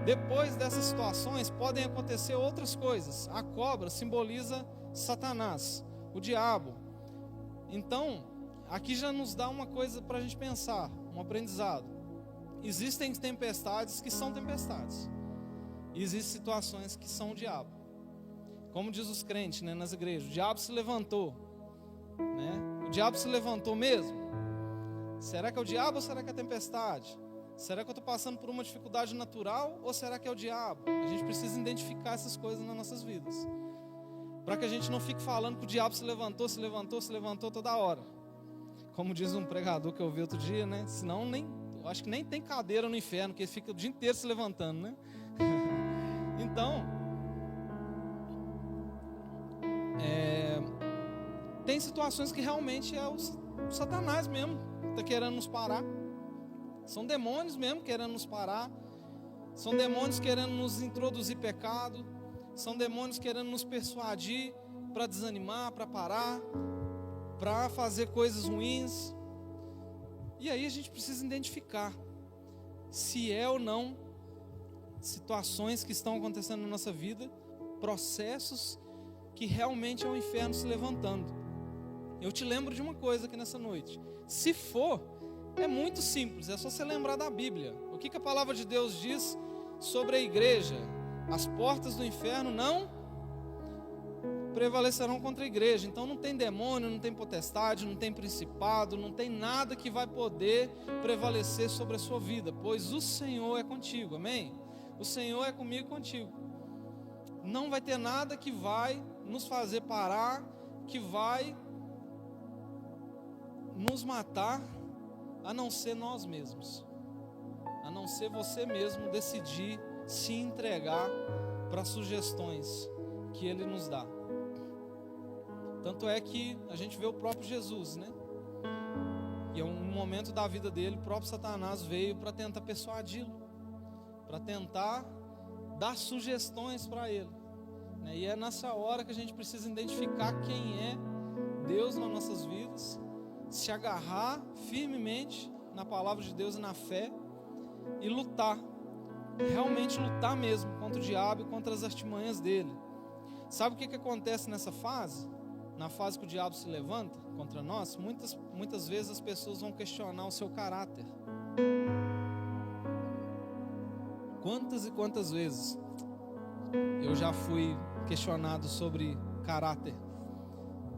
Depois dessas situações, podem acontecer outras coisas. A cobra simboliza Satanás, o diabo. Então, aqui já nos dá uma coisa para a gente pensar, um aprendizado. Existem tempestades que são tempestades. E existem situações que são o diabo. Como diz os crentes, né, nas igrejas, o diabo se levantou. Né? O diabo se levantou mesmo? Será que é o diabo ou será que é a tempestade? Será que eu estou passando por uma dificuldade natural ou será que é o diabo? A gente precisa identificar essas coisas nas nossas vidas, para que a gente não fique falando que o diabo se levantou toda hora. Como diz um pregador que eu ouvi outro dia, né? Senão eu acho que nem tem cadeira no inferno, que ele fica o dia inteiro se levantando, né? Então, tem situações que realmente é o Satanás mesmo que está querendo nos parar. São demônios mesmo querendo nos parar. São demônios querendo nos introduzir pecado. São demônios querendo nos persuadir para desanimar, para parar, para fazer coisas ruins. E aí a gente precisa identificar se é ou não situações que estão acontecendo na nossa vida, processos que realmente é o inferno se levantando. Eu te lembro de uma coisa aqui nessa noite. Se for, é muito simples, é só você lembrar da Bíblia. O que a palavra de Deus diz sobre a igreja? As portas do inferno não prevalecerão contra a igreja. Então não tem demônio, não tem potestade, não tem principado, não tem nada que vai poder prevalecer sobre a sua vida, pois o Senhor é contigo, amém? O Senhor é comigo e contigo. Não vai ter nada que vai nos fazer parar, que vai nos matar, a não ser nós mesmos, a não ser você mesmo decidir se entregar para as sugestões que Ele nos dá. Tanto é que a gente vê o próprio Jesus, né? E em um momento da vida dele, o próprio Satanás veio para tentar persuadi-lo, para tentar dar sugestões para ele, né? E é nessa hora que a gente precisa identificar quem é Deus nas nossas vidas, se agarrar firmemente na palavra de Deus e na fé e lutar, realmente lutar mesmo contra o diabo e contra as artimanhas dele. Sabe o que acontece nessa fase? Na fase que o diabo se levanta contra nós, muitas vezes as pessoas vão questionar o seu caráter. Quantas e quantas vezes eu já fui questionado sobre caráter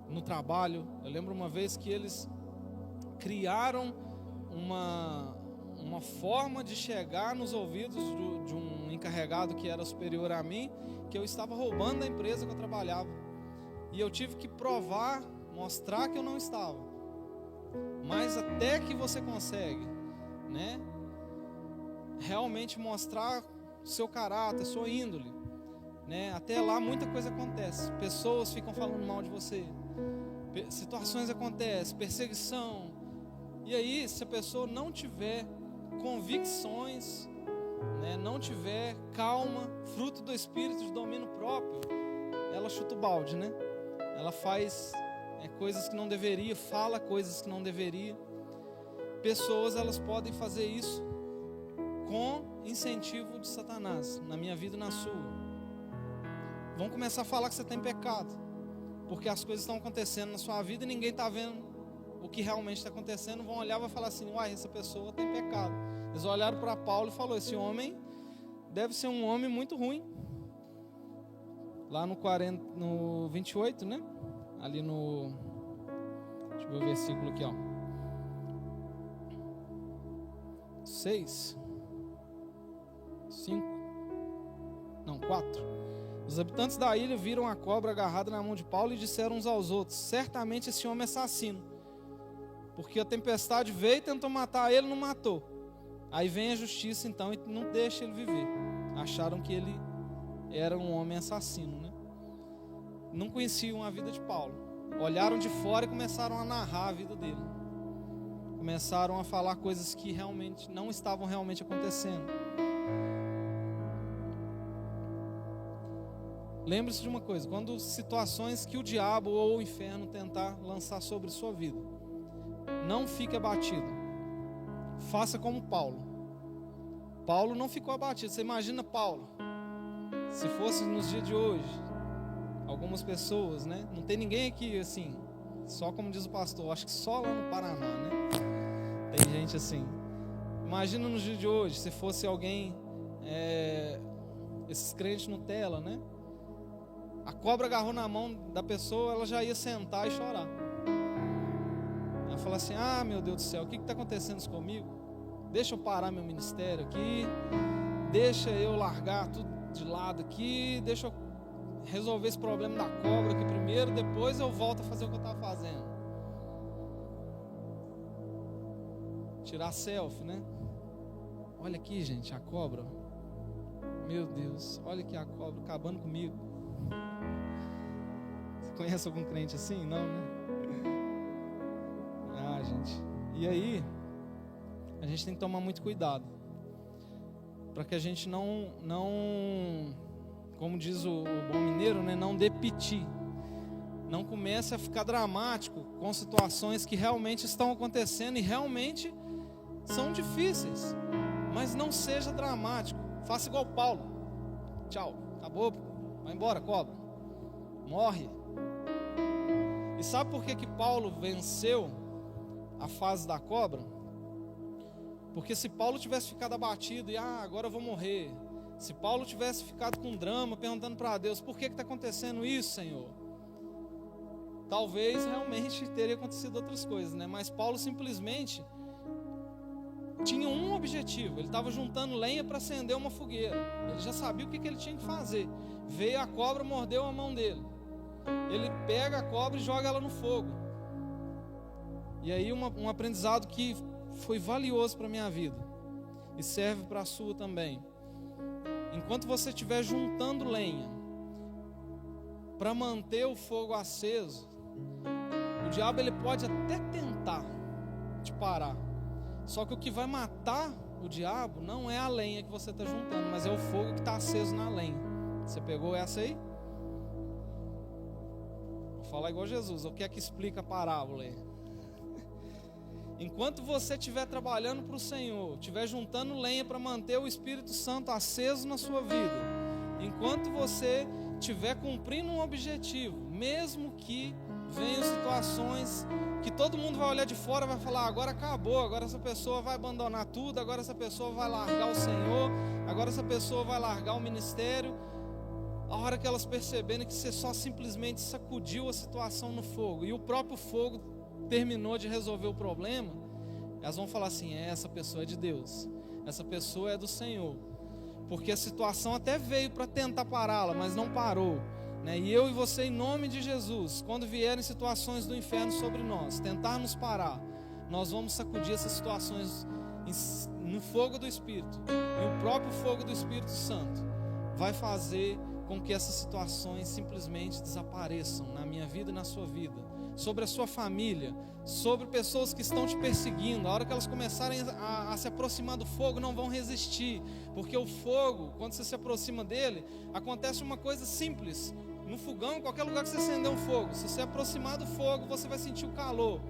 no trabalho. Eu lembro uma vez que eles criaram uma forma de chegar nos ouvidos de um encarregado que era superior a mim, que eu estava roubando da empresa que eu trabalhava. E eu tive que provar, mostrar que eu não estava. Mas até que você consegue, né, realmente mostrar seu caráter, sua índole, né, até lá muita coisa acontece. Pessoas ficam falando mal de você, situações acontecem, perseguição. E aí, se a pessoa não tiver convicções, né, não tiver calma, fruto do Espírito de domínio próprio, ela chuta o balde, né? Ela faz coisas que não deveria, fala coisas que não deveria. Pessoas, elas podem fazer isso com incentivo de Satanás, na minha vida e na sua. Vão começar a falar que você tem pecado, porque as coisas estão acontecendo na sua vida e ninguém está vendo o que realmente está acontecendo. Vão olhar e vão falar assim: uai, essa pessoa tem pecado. Eles olharam para Paulo e falaram: esse homem deve ser um homem muito ruim. Lá no 28, né? Ali no... Deixa eu ver o versículo aqui, ó. 6. 5. Não, 4. Os habitantes da ilha viram a cobra agarrada na mão de Paulo e disseram uns aos outros: certamente esse homem é assassino, porque a tempestade veio e tentou matar ele, não matou. Aí vem a justiça então e não deixa ele viver. Acharam que ele era um homem assassino, né? Não conheciam a vida de Paulo. Olharam de fora e começaram a narrar a vida dele. Começaram a falar coisas que realmente não estavam realmente acontecendo. Lembre-se de uma coisa: quando situações que o diabo ou o inferno tentar lançar sobre sua vida, não fique abatido. Faça como Paulo. Paulo não ficou abatido. Você imagina Paulo, se fosse nos dias de hoje, algumas pessoas, né? Não tem ninguém aqui assim, só como diz o pastor, acho que só lá no Paraná, né? Tem gente assim. Imagina nos dias de hoje, se fosse alguém, esses crentes Nutella, né? A cobra agarrou na mão da pessoa, ela já ia sentar e chorar. Ela fala assim: ah, meu Deus do céu, o que está acontecendo isso comigo? Deixa eu parar meu ministério aqui, deixa eu largar tudo de lado aqui, deixa eu resolver esse problema da cobra aqui primeiro, depois eu volto a fazer o que eu estava fazendo. Tirar selfie, né? Olha aqui, gente, a cobra. Meu Deus, olha aqui a cobra acabando comigo. Você conhece algum crente assim? Não, né? Ah, gente. E aí, a gente tem que tomar muito cuidado, para que a gente não, como diz o bom mineiro, né, não dê piti. Não comece a ficar dramático com situações que realmente estão acontecendo e realmente são difíceis. Mas não seja dramático. Faça igual Paulo. Tchau, acabou, vai embora, cobra. Morre. E sabe por que Paulo venceu a fase da cobra? Porque se Paulo tivesse ficado abatido e agora eu vou morrer, se Paulo tivesse ficado com drama, perguntando para Deus: por que está acontecendo isso, Senhor? Talvez realmente teria acontecido outras coisas, né? Mas Paulo simplesmente tinha um objetivo. Ele estava juntando lenha para acender uma fogueira. Ele já sabia o que ele tinha que fazer. Veio a cobra, mordeu a mão dele. Ele pega a cobra e joga ela no fogo. E aí um aprendizado que foi valioso para a minha vida e serve para a sua também. Enquanto você estiver juntando lenha para manter o fogo aceso, o diabo ele pode até tentar te parar. Só que o que vai matar o diabo não é a lenha que você está juntando, mas é o fogo que está aceso na lenha. Você pegou essa aí? Vou falar igual Jesus. O que é que explica a parábola aí? Enquanto você estiver trabalhando para o Senhor, estiver juntando lenha para manter o Espírito Santo aceso na sua vida, enquanto você estiver cumprindo um objetivo, mesmo que venham situações que todo mundo vai olhar de fora e vai falar: agora acabou, agora essa pessoa vai abandonar tudo, agora essa pessoa vai largar o Senhor, agora essa pessoa vai largar o ministério. A hora que elas perceberem que você só simplesmente sacudiu a situação no fogo e o próprio fogo terminou de resolver o problema, elas vão falar assim: essa pessoa é de Deus, essa pessoa é do Senhor, porque a situação até veio para tentar pará-la, mas não parou, né? E eu e você, em nome de Jesus, quando vierem situações do inferno sobre nós, tentar nos parar, nós vamos sacudir essas situações no fogo do Espírito, e o próprio fogo do Espírito Santo vai fazer com que essas situações simplesmente desapareçam na minha vida e na sua vida, sobre a sua família, sobre pessoas que estão te perseguindo. A hora que elas começarem a se aproximar do fogo, não vão resistir, porque o fogo, quando você se aproxima dele, acontece uma coisa simples. No fogão, em qualquer lugar que você acender um fogo, se você aproximar do fogo, você vai sentir o calor,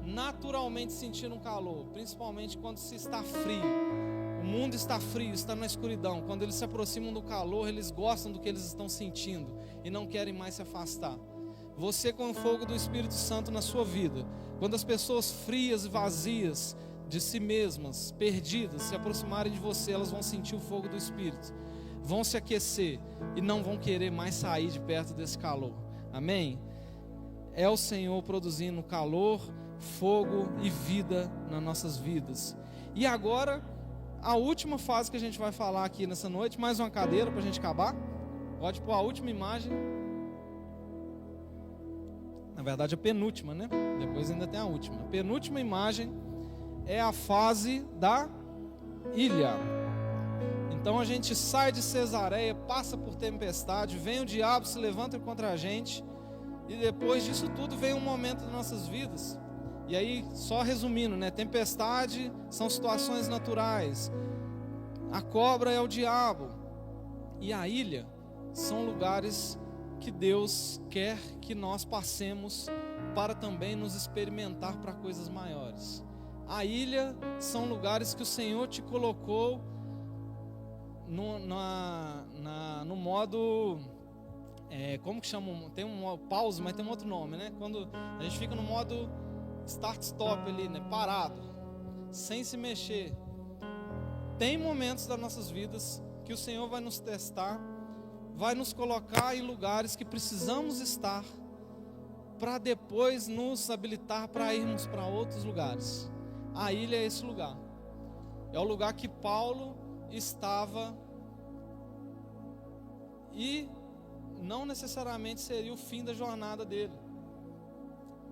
naturalmente sentindo um calor, principalmente quando se está frio. O mundo está frio, está na escuridão. Quando eles se aproximam do calor, eles gostam do que eles estão sentindo e não querem mais se afastar. Você, com o fogo do Espírito Santo na sua vida, quando as pessoas frias e vazias de si mesmas, perdidas, se aproximarem de você, elas vão sentir o fogo do Espírito, vão se aquecer e não vão querer mais sair de perto desse calor. Amém? É o Senhor produzindo calor, fogo e vida nas nossas vidas. E agora, a última fase que a gente vai falar aqui nessa noite, mais uma cadeira para a gente acabar. Pode pôr a última imagem. Na verdade, a penúltima, né? Depois ainda tem a última. A penúltima imagem é a fase da ilha. Então a gente sai de Cesareia, passa por tempestade, vem o diabo, se levanta contra a gente, e depois disso tudo vem um momento das nossas vidas. E aí, só resumindo, né? Tempestade são situações naturais, a cobra é o diabo, e a ilha são lugares que Deus quer que nós passemos para também nos experimentar para coisas maiores. A ilha são lugares que o Senhor te colocou no modo, como que chama? Tem um pause, mas tem um outro nome, né? Quando a gente fica no modo start-stop ali, né? Parado, sem se mexer. Tem momentos das nossas vidas que o Senhor vai nos testar, vai nos colocar em lugares que precisamos estar, para depois nos habilitar para irmos para outros lugares. A ilha é esse lugar. É o lugar que Paulo estava, e não necessariamente seria o fim da jornada dele.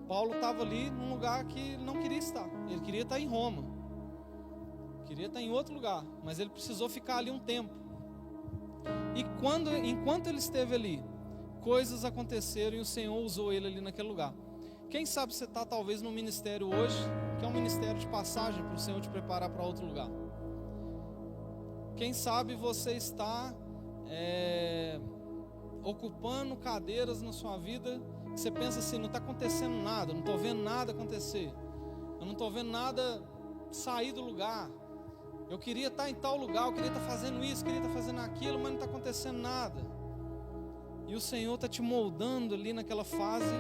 Paulo estava ali num lugar que ele não queria estar. Ele queria estar em Roma, queria estar em outro lugar, mas ele precisou ficar ali um tempo. E enquanto ele esteve ali, coisas aconteceram e o Senhor usou ele ali naquele lugar. Quem sabe você está talvez no ministério hoje, que é um ministério de passagem para o Senhor te preparar para outro lugar. Quem sabe você está ocupando cadeiras na sua vida, que você pensa assim, não está acontecendo nada, não estou vendo nada acontecer, eu não estou vendo nada sair do lugar. Eu queria estar em tal lugar, eu queria estar fazendo isso, queria estar fazendo aquilo, mas não está acontecendo nada. E o Senhor está te moldando ali naquela fase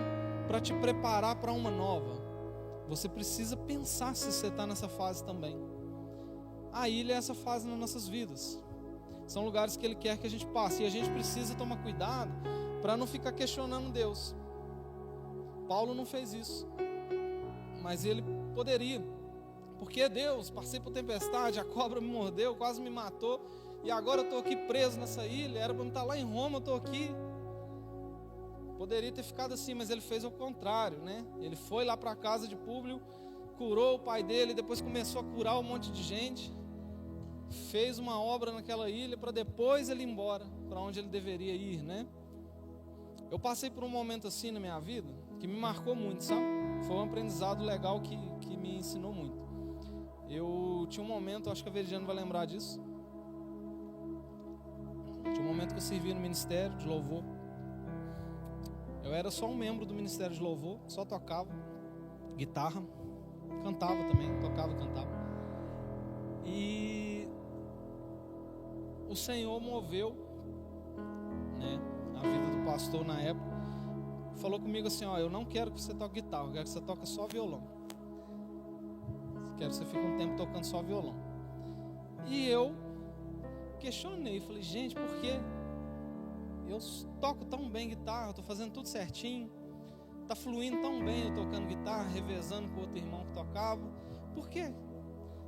para te preparar para uma nova. Você precisa pensar se você está nessa fase também. A ilha é essa fase nas nossas vidas. São lugares que Ele quer que a gente passe, e a gente precisa tomar cuidado para não ficar questionando Deus. Paulo não fez isso, mas ele poderia. Porque Deus, passei por tempestade, a cobra me mordeu, quase me matou, e agora eu estou aqui preso nessa ilha, era para eu estar lá em Roma, eu estou aqui. Poderia ter ficado assim, mas ele fez o contrário, né? Ele foi lá para a casa de Públio, curou o pai dele, depois começou a curar um monte de gente, fez uma obra naquela ilha, para depois ele ir embora, para onde ele deveria ir, né? Eu passei por um momento assim na minha vida, que me marcou muito, sabe? Foi um aprendizado legal que me ensinou muito. Eu tinha um momento, acho que a Veridiana vai lembrar disso. Tinha um momento que eu servi no ministério de louvor. Eu era só um membro do ministério de louvor, só tocava guitarra, cantava também, tocava e cantava. E o Senhor moveu, né, a vida do pastor na época. Falou comigo assim, ó, eu não quero que você toque guitarra, eu quero que você toque só violão. Quero que você fique um tempo tocando só violão. E eu questionei, falei, gente, por quê? Eu toco tão bem guitarra, estou fazendo tudo certinho, está fluindo tão bem eu tocando guitarra, revezando com outro irmão que tocava. Por quê?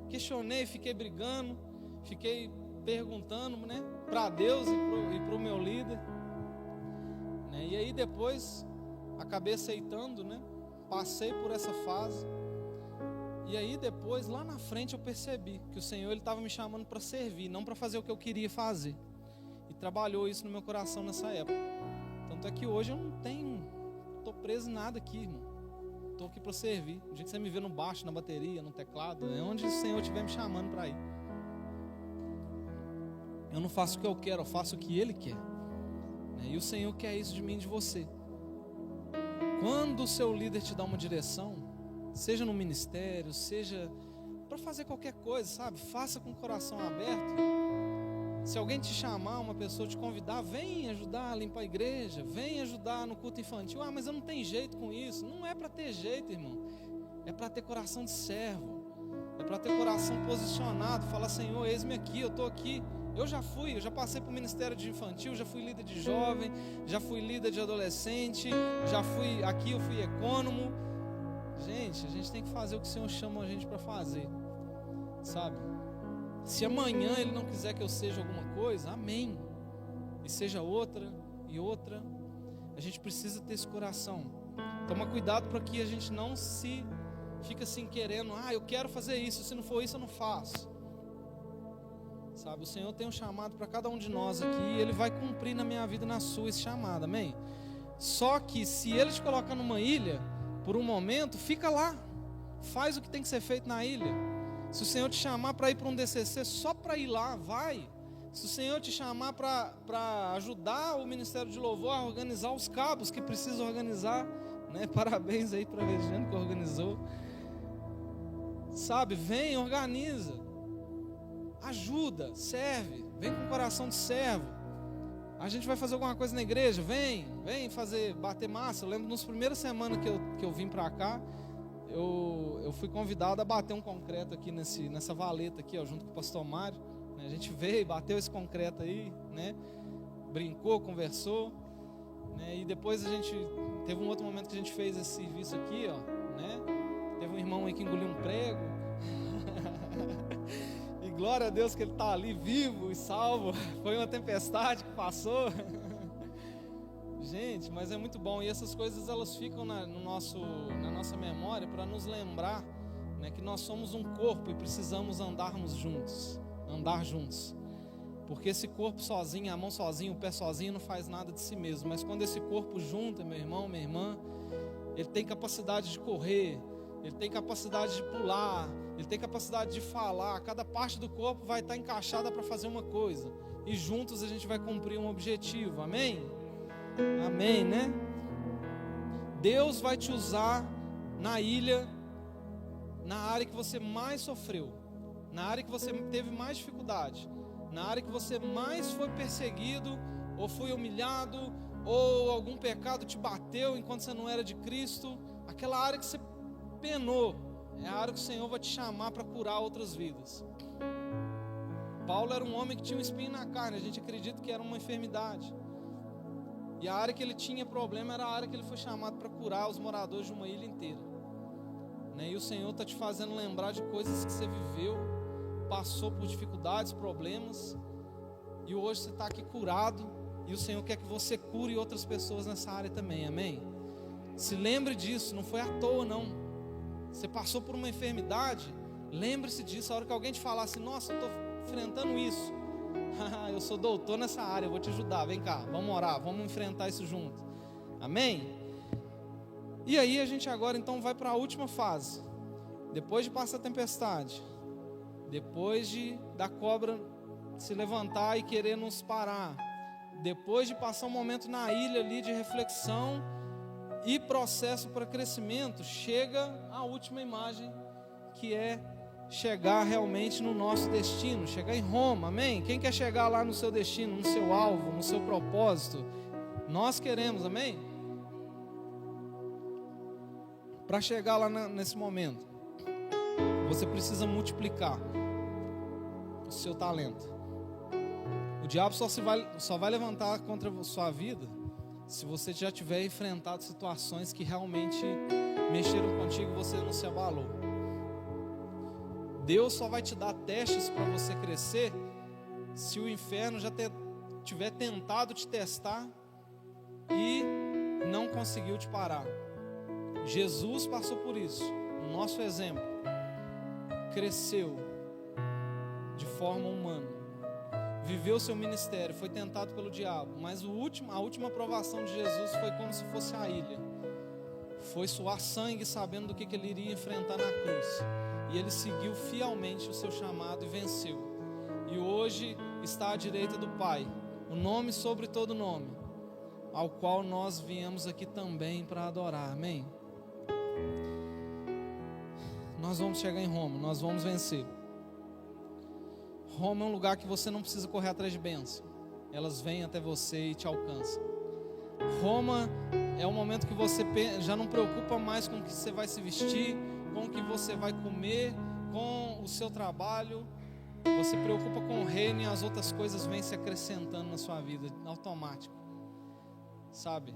Questionei, fiquei brigando, fiquei perguntando, né, para Deus e para o meu líder, né? E aí depois acabei aceitando, né? Passei por essa fase. E aí depois, lá na frente, eu percebi que o Senhor estava me chamando para servir, não para fazer o que eu queria fazer. E trabalhou isso no meu coração nessa época. Tanto é que hoje eu não estou preso em nada aqui, irmão. Estou aqui para servir. O dia que você me vê no baixo, na bateria, no teclado, é onde o Senhor estiver me chamando para ir. Eu não faço o que eu quero, eu faço o que Ele quer. E o Senhor quer isso de mim e de você. Quando o seu líder te dá uma direção, seja no ministério, seja para fazer qualquer coisa, sabe? Faça com o coração aberto. Se alguém te chamar, uma pessoa te convidar, vem ajudar a limpar a igreja, vem ajudar no culto infantil. Ah, mas eu não tenho jeito com isso. Não é para ter jeito, irmão. É para ter coração de servo. É para ter coração posicionado, falar: Senhor, eis-me aqui, eu estou aqui. Eu já passei por ministério de infantil, já fui líder de jovem, já fui líder de adolescente, eu fui econômico. Gente, a gente tem que fazer o que o Senhor chama a gente para fazer, sabe? Se amanhã Ele não quiser que eu seja alguma coisa, amém. E seja outra e outra. A gente precisa ter esse coração. Toma cuidado para que a gente não se fica assim querendo: eu quero fazer isso, se não for isso eu não faço. Sabe, o Senhor tem um chamado para cada um de nós aqui, e Ele vai cumprir na minha vida e na sua esse chamado, amém? Só que se Ele te colocar numa ilha, por um momento, fica lá, faz o que tem que ser feito na ilha. Se o Senhor te chamar para ir para um DCC, só para ir lá, vai. Se o Senhor te chamar para ajudar o Ministério de Louvor a organizar os cabos que precisa organizar, né? Parabéns aí para a Regiane que organizou. Sabe, vem, organiza. Ajuda, serve, vem com o coração de servo. A gente vai fazer alguma coisa na igreja, vem bater massa. Eu lembro nas primeiras semanas que eu vim para cá, eu fui convidado a bater um concreto aqui nessa valeta aqui, ó, junto com o pastor Mário, né? A gente veio, bateu esse concreto aí, né? Brincou, conversou, né? E depois a gente teve um outro momento que a gente fez esse serviço aqui, ó, né? Teve um irmão aí que engoliu um prego. Glória a Deus que ele está ali vivo e salvo. Foi uma tempestade que passou. Gente, mas é muito bom. E essas coisas elas ficam na nossa memória para nos lembrar, né, que nós somos um corpo e precisamos andar juntos. Porque esse corpo sozinho, a mão sozinha, o pé sozinho não faz nada de si mesmo. Mas quando esse corpo junta, meu irmão, minha irmã, ele tem capacidade de correr, ele tem capacidade de pular, ele tem capacidade de falar. Cada parte do corpo vai estar encaixada para fazer uma coisa, e juntos a gente vai cumprir um objetivo, amém? Amém, né? Deus vai te usar na ilha, na área que você mais sofreu, na área que você teve mais dificuldade, na área que você mais foi perseguido, ou foi humilhado, ou algum pecado te bateu enquanto você não era de Cristo. Aquela área que você penou, é a área que o Senhor vai te chamar para curar outras vidas. Paulo era um homem que tinha um espinho na carne. A gente acredita que era uma enfermidade, e a área que ele tinha problema era a área que ele foi chamado para curar os moradores de uma ilha inteira, né? E o Senhor está te fazendo lembrar de coisas que você viveu, passou por dificuldades, problemas, e hoje você está aqui curado, e o Senhor quer que você cure outras pessoas nessa área também, amém? Se lembre disso, não foi à toa não. Você passou por uma enfermidade, lembre-se disso. A hora que alguém te falar assim: nossa, eu estou enfrentando isso, eu sou doutor nessa área, eu vou te ajudar, vem cá, vamos orar, vamos enfrentar isso junto, amém? E aí a gente agora então vai para a última fase. Depois de passar a tempestade, depois da cobra se levantar e querer nos parar, depois de passar um momento na ilha ali de reflexão e processo para crescimento, chega a última imagem, que é chegar realmente no nosso destino, chegar em Roma, amém? Quem quer chegar lá no seu destino, no seu alvo, no seu propósito? Nós queremos, amém? Para chegar lá nesse momento, você precisa multiplicar o seu talento. O diabo só vai levantar contra a sua vida se você já tiver enfrentado situações que realmente mexeram contigo e você não se abalou. Deus só vai te dar testes para você crescer se o inferno já tiver tentado te testar e não conseguiu te parar. Jesus passou por isso, o nosso exemplo, cresceu de forma humana, viveu seu ministério, foi tentado pelo diabo, mas a última provação de Jesus foi como se fosse a ilha, foi suar sangue sabendo do que ele iria enfrentar na cruz, e ele seguiu fielmente o seu chamado e venceu, e hoje está à direita do Pai, o nome sobre todo nome, ao qual nós viemos aqui também para adorar, amém? Nós vamos chegar em Roma, nós vamos vencer. Roma é um lugar que você não precisa correr atrás de bênção, elas vêm até você e te alcançam. Roma é um momento que você já não preocupa mais com o que você vai se vestir, com o que você vai comer, com o seu trabalho, você preocupa com o reino e as outras coisas vêm se acrescentando na sua vida, automático, sabe?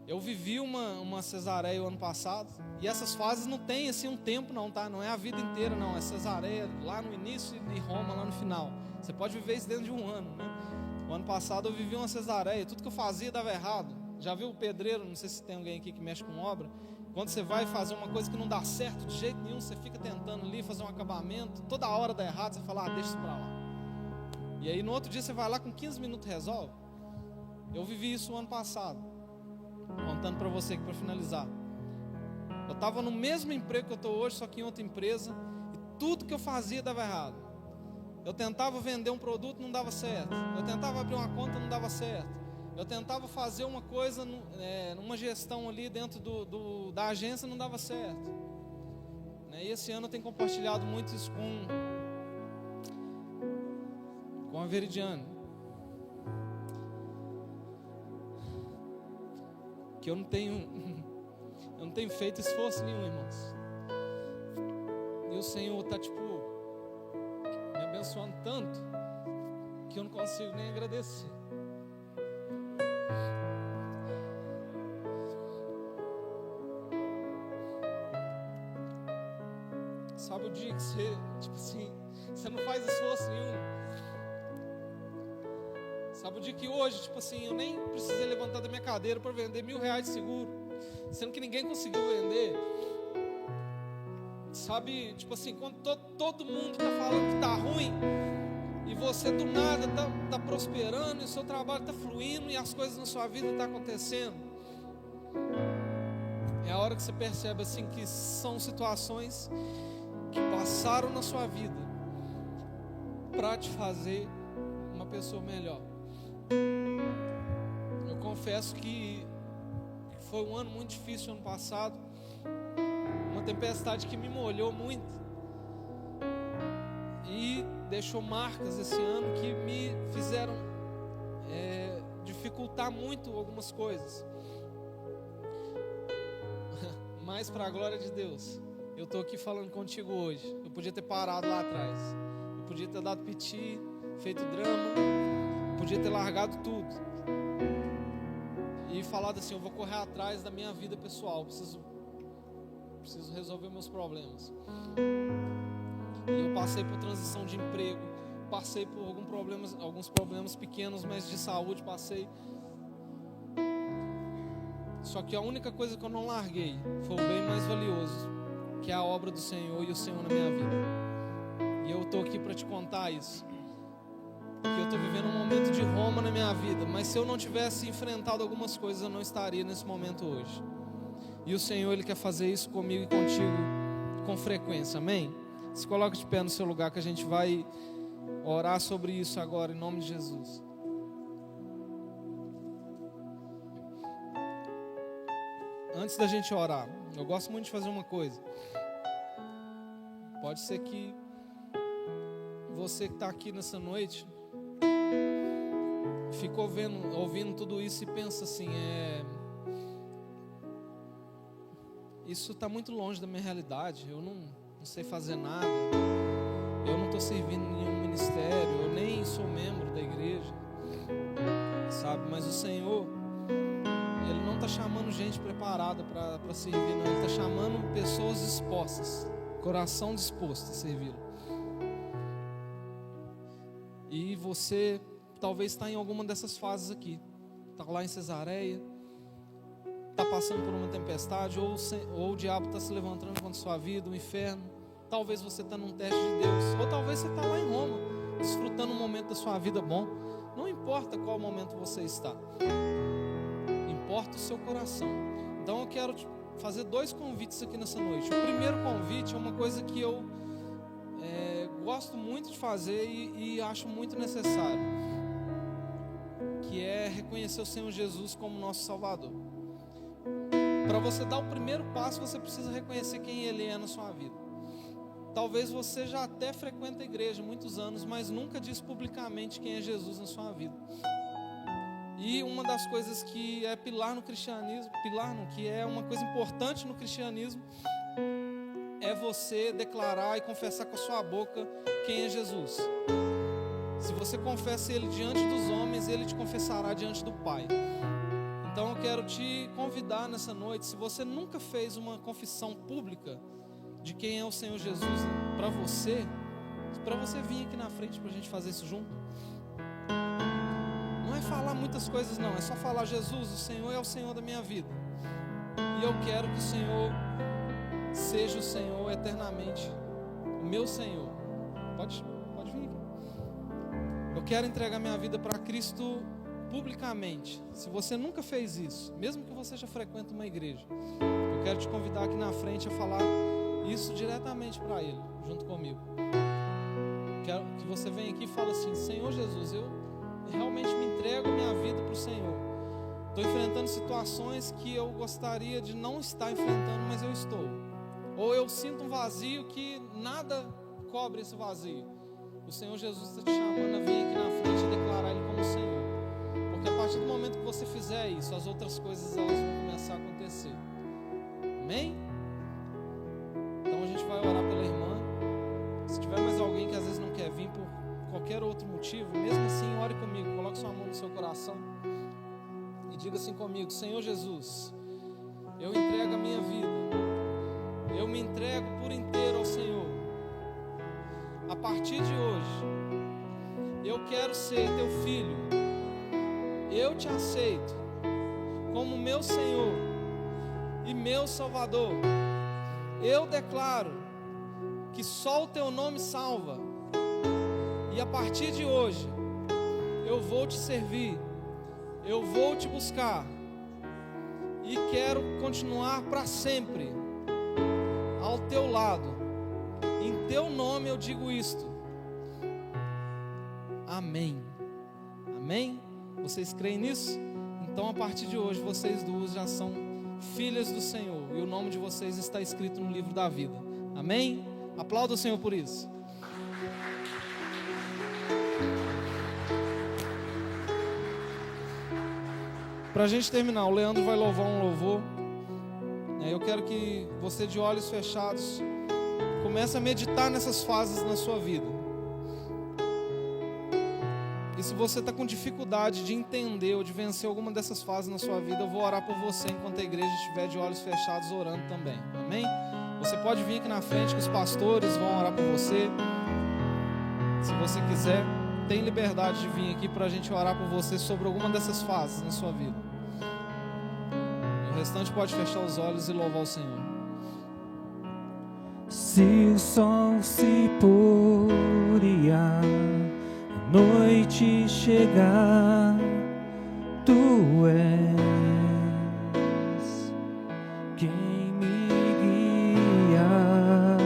Eu vivi uma cesareia o ano passado, e essas fases não tem assim um tempo não, tá? Não é a vida inteira não, é cesareia lá no início e Roma lá no final. Você pode viver isso dentro de um ano, né? O ano passado eu vivi uma cesareia, tudo que eu fazia dava errado. Já viu o pedreiro, não sei se tem alguém aqui que mexe com obra, quando você vai fazer uma coisa que não dá certo de jeito nenhum, você fica tentando ali fazer um acabamento, toda hora dá errado, você fala, deixa isso pra lá. E aí no outro dia você vai lá, com 15 minutos resolve. Eu vivi isso o ano passado, contando pra você aqui pra finalizar. Eu tava no mesmo emprego que eu tô hoje, só que em outra empresa, e tudo que eu fazia dava errado. Eu tentava vender um produto, não dava certo. Eu tentava abrir uma conta, não dava certo. Eu tentava fazer uma coisa, numa gestão ali dentro da agência, não dava certo. E esse ano eu tenho compartilhado muito isso com a Veridiane. Que eu não tenho feito esforço nenhum, irmãos. E o Senhor está me abençoando tanto que eu não consigo nem agradecer. Sabe o dia que você não faz esforço nenhum? Sabe o dia que hoje, eu nem precisei levantar da minha cadeira para vender R$1.000 de seguro, sendo que ninguém conseguiu vender. Sabe, quando todo mundo está falando que está ruim, e você do nada está prosperando, e o seu trabalho está fluindo, e as coisas na sua vida estão acontecendo. É a hora que você percebe que são situações que passaram na sua vida para te fazer uma pessoa melhor. Eu confesso que foi um ano muito difícil ano passado, uma tempestade que me molhou muito e deixou marcas esse ano que me fizeram dificultar muito algumas coisas. Mas para a glória de Deus, eu estou aqui falando contigo hoje. Eu podia ter parado lá atrás, eu podia ter dado piti, feito drama, eu podia ter largado tudo e falado assim, eu vou correr atrás da minha vida pessoal, preciso resolver meus problemas. E eu passei por transição de emprego, passei por alguns problemas pequenos, mas de saúde passei. Só que a única coisa que eu não larguei foi o bem mais valioso, que é a obra do Senhor e o Senhor na minha vida. E eu estou aqui para te contar isso, porque eu estou vivendo um momento de Roma na minha vida, mas se eu não tivesse enfrentado algumas coisas, eu não estaria nesse momento hoje. E o Senhor, Ele quer fazer isso comigo e contigo com frequência, amém? Se coloca de pé no seu lugar que a gente vai orar sobre isso agora, em nome de Jesus. Antes da gente orar, eu gosto muito de fazer uma coisa. Pode ser que você que está aqui nessa noite ficou ouvindo tudo isso e pensa assim, isso está muito longe da minha realidade, eu não sei fazer nada, eu não estou servindo em nenhum ministério, eu nem sou membro da igreja, sabe? Mas o Senhor, Ele não está chamando gente preparada para servir, não. Ele está chamando pessoas dispostas, coração disposto a servi-lo. E você talvez está em alguma dessas fases aqui, está lá em Cesareia, está passando por uma tempestade, ou o diabo está se levantando contra a sua vida, o inferno. Talvez você está num teste de Deus, ou talvez você está lá em Roma, desfrutando um momento da sua vida bom. Não importa qual momento você está, importa o seu coração. Então eu quero te fazer 2 convites aqui nessa noite. O primeiro convite é uma coisa que eu gosto muito de fazer e acho muito necessário, que é reconhecer o Senhor Jesus como nosso Salvador. Para você dar o primeiro passo, você precisa reconhecer quem Ele é na sua vida. Talvez você já até frequenta a igreja há muitos anos, mas nunca diz publicamente quem é Jesus na sua vida. E uma das coisas que é pilar no cristianismo, que é uma coisa importante no cristianismo, é você declarar e confessar com a sua boca quem é Jesus. Se você confessa Ele diante dos homens, Ele te confessará diante do Pai. Então eu quero te convidar nessa noite, se você nunca fez uma confissão pública de quem é o Senhor Jesus para você vir aqui na frente para a gente fazer isso junto. Não é falar muitas coisas não, é só falar: Jesus, o Senhor é o Senhor da minha vida. E eu quero que o Senhor seja o Senhor eternamente, o meu Senhor. Pode vir aqui. Eu quero entregar minha vida para Cristo publicamente. Se você nunca fez isso, mesmo que você já frequente uma igreja, eu quero te convidar aqui na frente a falar isso diretamente para Ele, junto comigo. Quero que você venha aqui e fale assim: Senhor Jesus, eu realmente me entrego minha vida para o Senhor. Estou enfrentando situações que eu gostaria de não estar enfrentando, mas eu estou. Ou eu sinto um vazio que nada cobre esse vazio. O Senhor Jesus está te chamando a vir aqui na frente e declarar Ele como Senhor. Porque a partir do momento que você fizer isso, as outras coisas elas vão começar a acontecer. Amém? Então a gente vai orar pela irmã. Se tiver mais alguém que às vezes não quer vir por qualquer outro motivo, mesmo assim, ore comigo, coloque sua mão no seu coração e diga assim comigo: Senhor Jesus, eu entrego a minha vida, eu me entrego por inteiro ao Senhor. A partir de hoje, eu quero ser teu filho. Eu te aceito como meu Senhor e meu Salvador. Eu declaro que só o teu nome salva. E a partir de hoje, eu vou te servir, eu vou te buscar e quero continuar para sempre ao teu lado. Em teu nome eu digo isto. Amém. Amém? Vocês creem nisso? Então a partir de hoje vocês duas já são filhas do Senhor e o nome de vocês está escrito no livro da vida. Amém? Aplauda o Senhor por isso. Para a gente terminar, o Leandro vai louvar um louvor. Eu quero que você, de olhos fechados, comece a meditar nessas fases na sua vida. E se você está com dificuldade de entender ou de vencer alguma dessas fases na sua vida, eu vou orar por você enquanto a igreja estiver de olhos fechados orando também. Amém? Você pode vir aqui na frente que os pastores vão orar por você. Se você quiser, tem liberdade de vir aqui para a gente orar por você sobre alguma dessas fases na sua vida. O restante pode fechar os olhos e louvar o Senhor. Se o sol se pôr e a noite chegar, tu és quem me guia.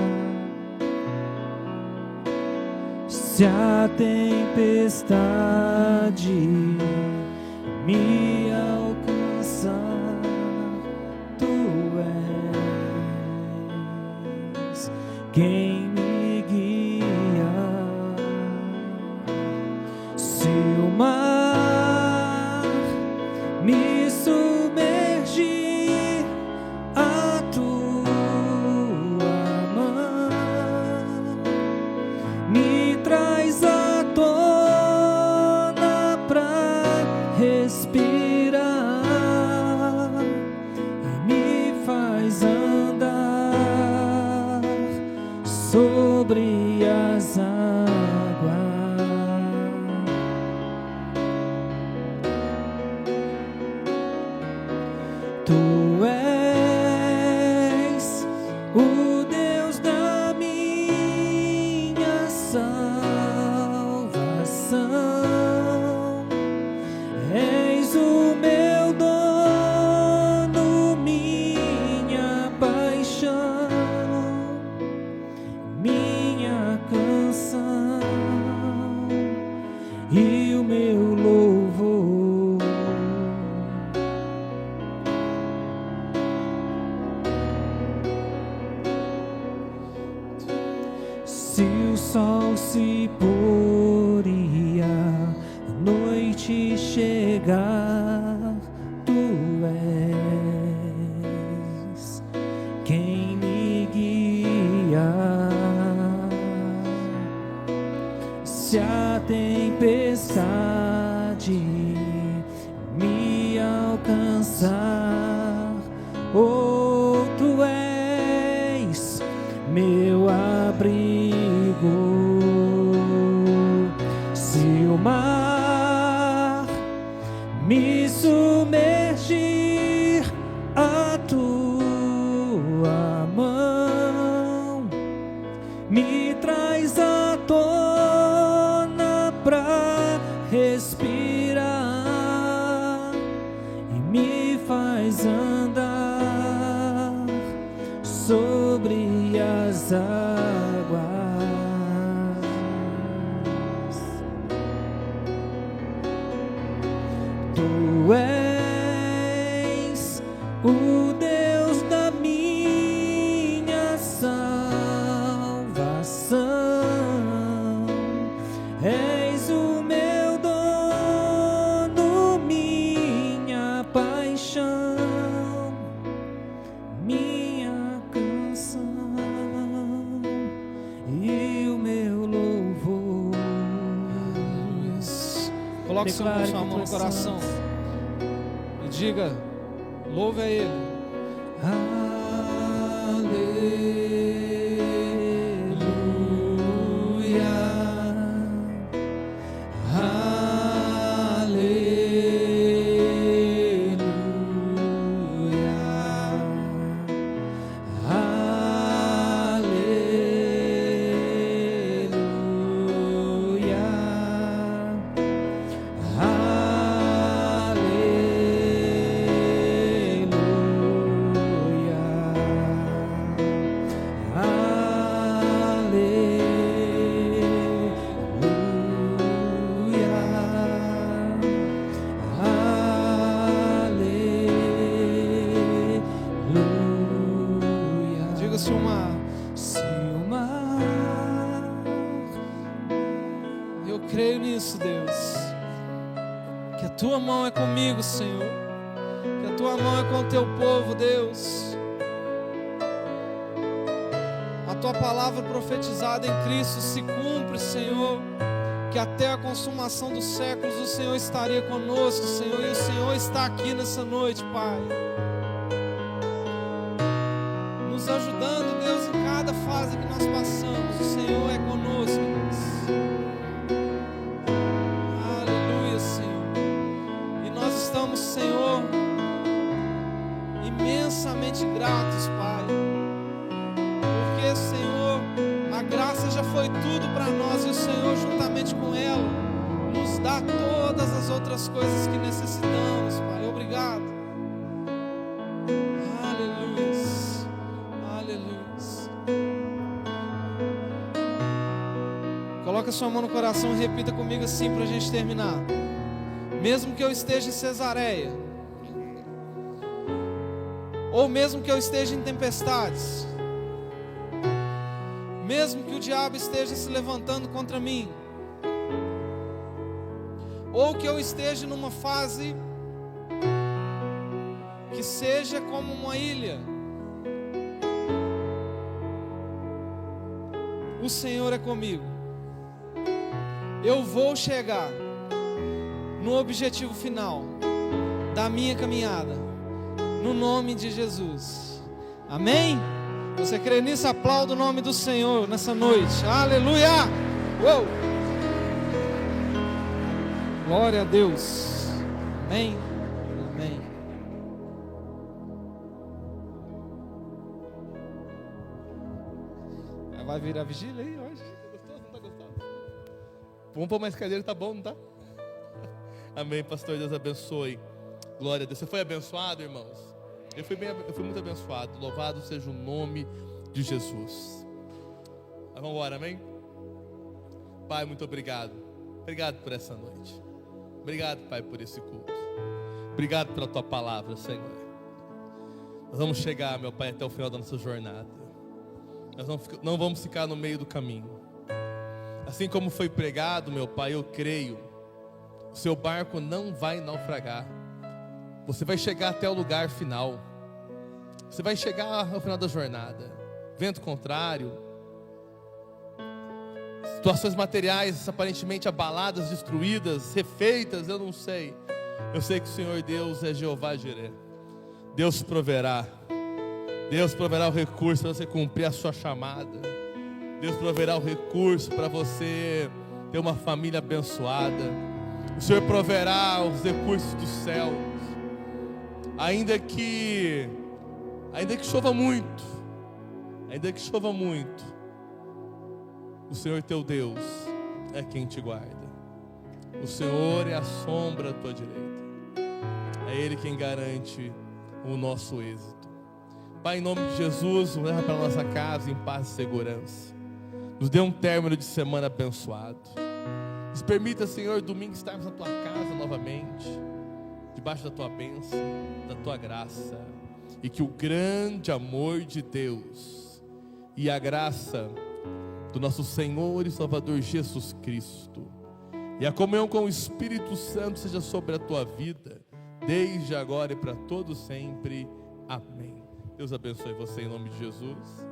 Se a tempestade me alcançar, tu és quem me guia. Se o mar me submergir, a tua mão me traz à tona pra respirar e me faz andar sobre as águas. Tu és o Deus da minha salvação, és o meu dono, minha paixão, minha canção e o meu louvor. Se o sol se pôr e a noite chegar, tu és quem me guia. a tempestade me alcançar, oh, tu és meu abrigo. Se o mar me submergir, a tua mão me traz à tona pra respirar e me faz andar sobre as águas. Tu és o Deus da minha salvação, és o meu dono, minha paixão, minha canção e o meu louvor. Coloque sua mão no coração e diga: louve a Ele. Eu creio nisso, Deus, que a tua mão é comigo, Senhor, que a tua mão é com o teu povo, Deus. A tua palavra profetizada em Cristo se cumpre, Senhor, que até a consumação dos séculos o Senhor estaria conosco, Senhor, e o Senhor está aqui nessa noite, Pai, nos ajudando, Deus, em cada fase que nós passamos. O Senhor é conosco, Deus. Aleluia, Senhor. E nós estamos, Senhor, imensamente gratos, Pai, porque, Senhor, a graça já foi tudo para nós e o Senhor, juntamente com ela, nos dá todas as outras coisas que necessitamos, Pai. Obrigado. Aleluia. Aleluia. Coloca sua mão no coração e repita comigo assim para a gente terminar. Mesmo que eu esteja em Cesareia, ou mesmo que eu esteja em tempestades, mesmo que o diabo esteja se levantando contra mim, ou que eu esteja numa fase que seja como uma ilha, o Senhor é comigo. Eu vou chegar no objetivo final da minha caminhada, no nome de Jesus. Amém? Você crê nisso? Aplauda o nome do Senhor nessa noite. Aleluia! Uou! Glória a Deus. Amém? Amém. Vai virar vigília aí hoje? Tá gostoso? Não tá gostoso? Vamos pôr mais cadeira, tá bom, não tá? Amém, pastor, Deus abençoe. Glória a Deus. Você foi abençoado, irmãos? Eu fui muito abençoado. Louvado seja o nome de Jesus. Mas vamos embora, amém? Pai, muito obrigado. Obrigado por essa noite. Obrigado, Pai, por esse culto. Obrigado pela tua palavra, Senhor. Nós vamos chegar, meu Pai, até o final da nossa jornada. Nós não vamos ficar no meio do caminho. Assim como foi pregado, meu Pai, eu creio, o seu barco não vai naufragar. Você vai chegar até o lugar final. Você vai chegar ao final da jornada. Vento contrário, situações materiais aparentemente abaladas, destruídas, refeitas, eu não sei. Eu sei que o Senhor Deus é Jeová Jireh. Deus proverá. Deus proverá o recurso para você cumprir a sua chamada. Deus proverá o recurso para você ter uma família abençoada. O Senhor proverá os recursos dos céus. Ainda que chova muito, o Senhor teu Deus é quem te guarda. O Senhor é a sombra à tua direita. É Ele quem garante o nosso êxito. Pai, em nome de Jesus, leva para a nossa casa em paz e segurança. Nos dê um término de semana abençoado. Nos permita, Senhor, domingo estarmos na tua casa novamente, debaixo da tua bênção, da tua graça. E que o grande amor de Deus e a graça do nosso Senhor e Salvador Jesus Cristo e a comunhão com o Espírito Santo seja sobre a tua vida, desde agora e para todo sempre. Amém. Deus abençoe você em nome de Jesus.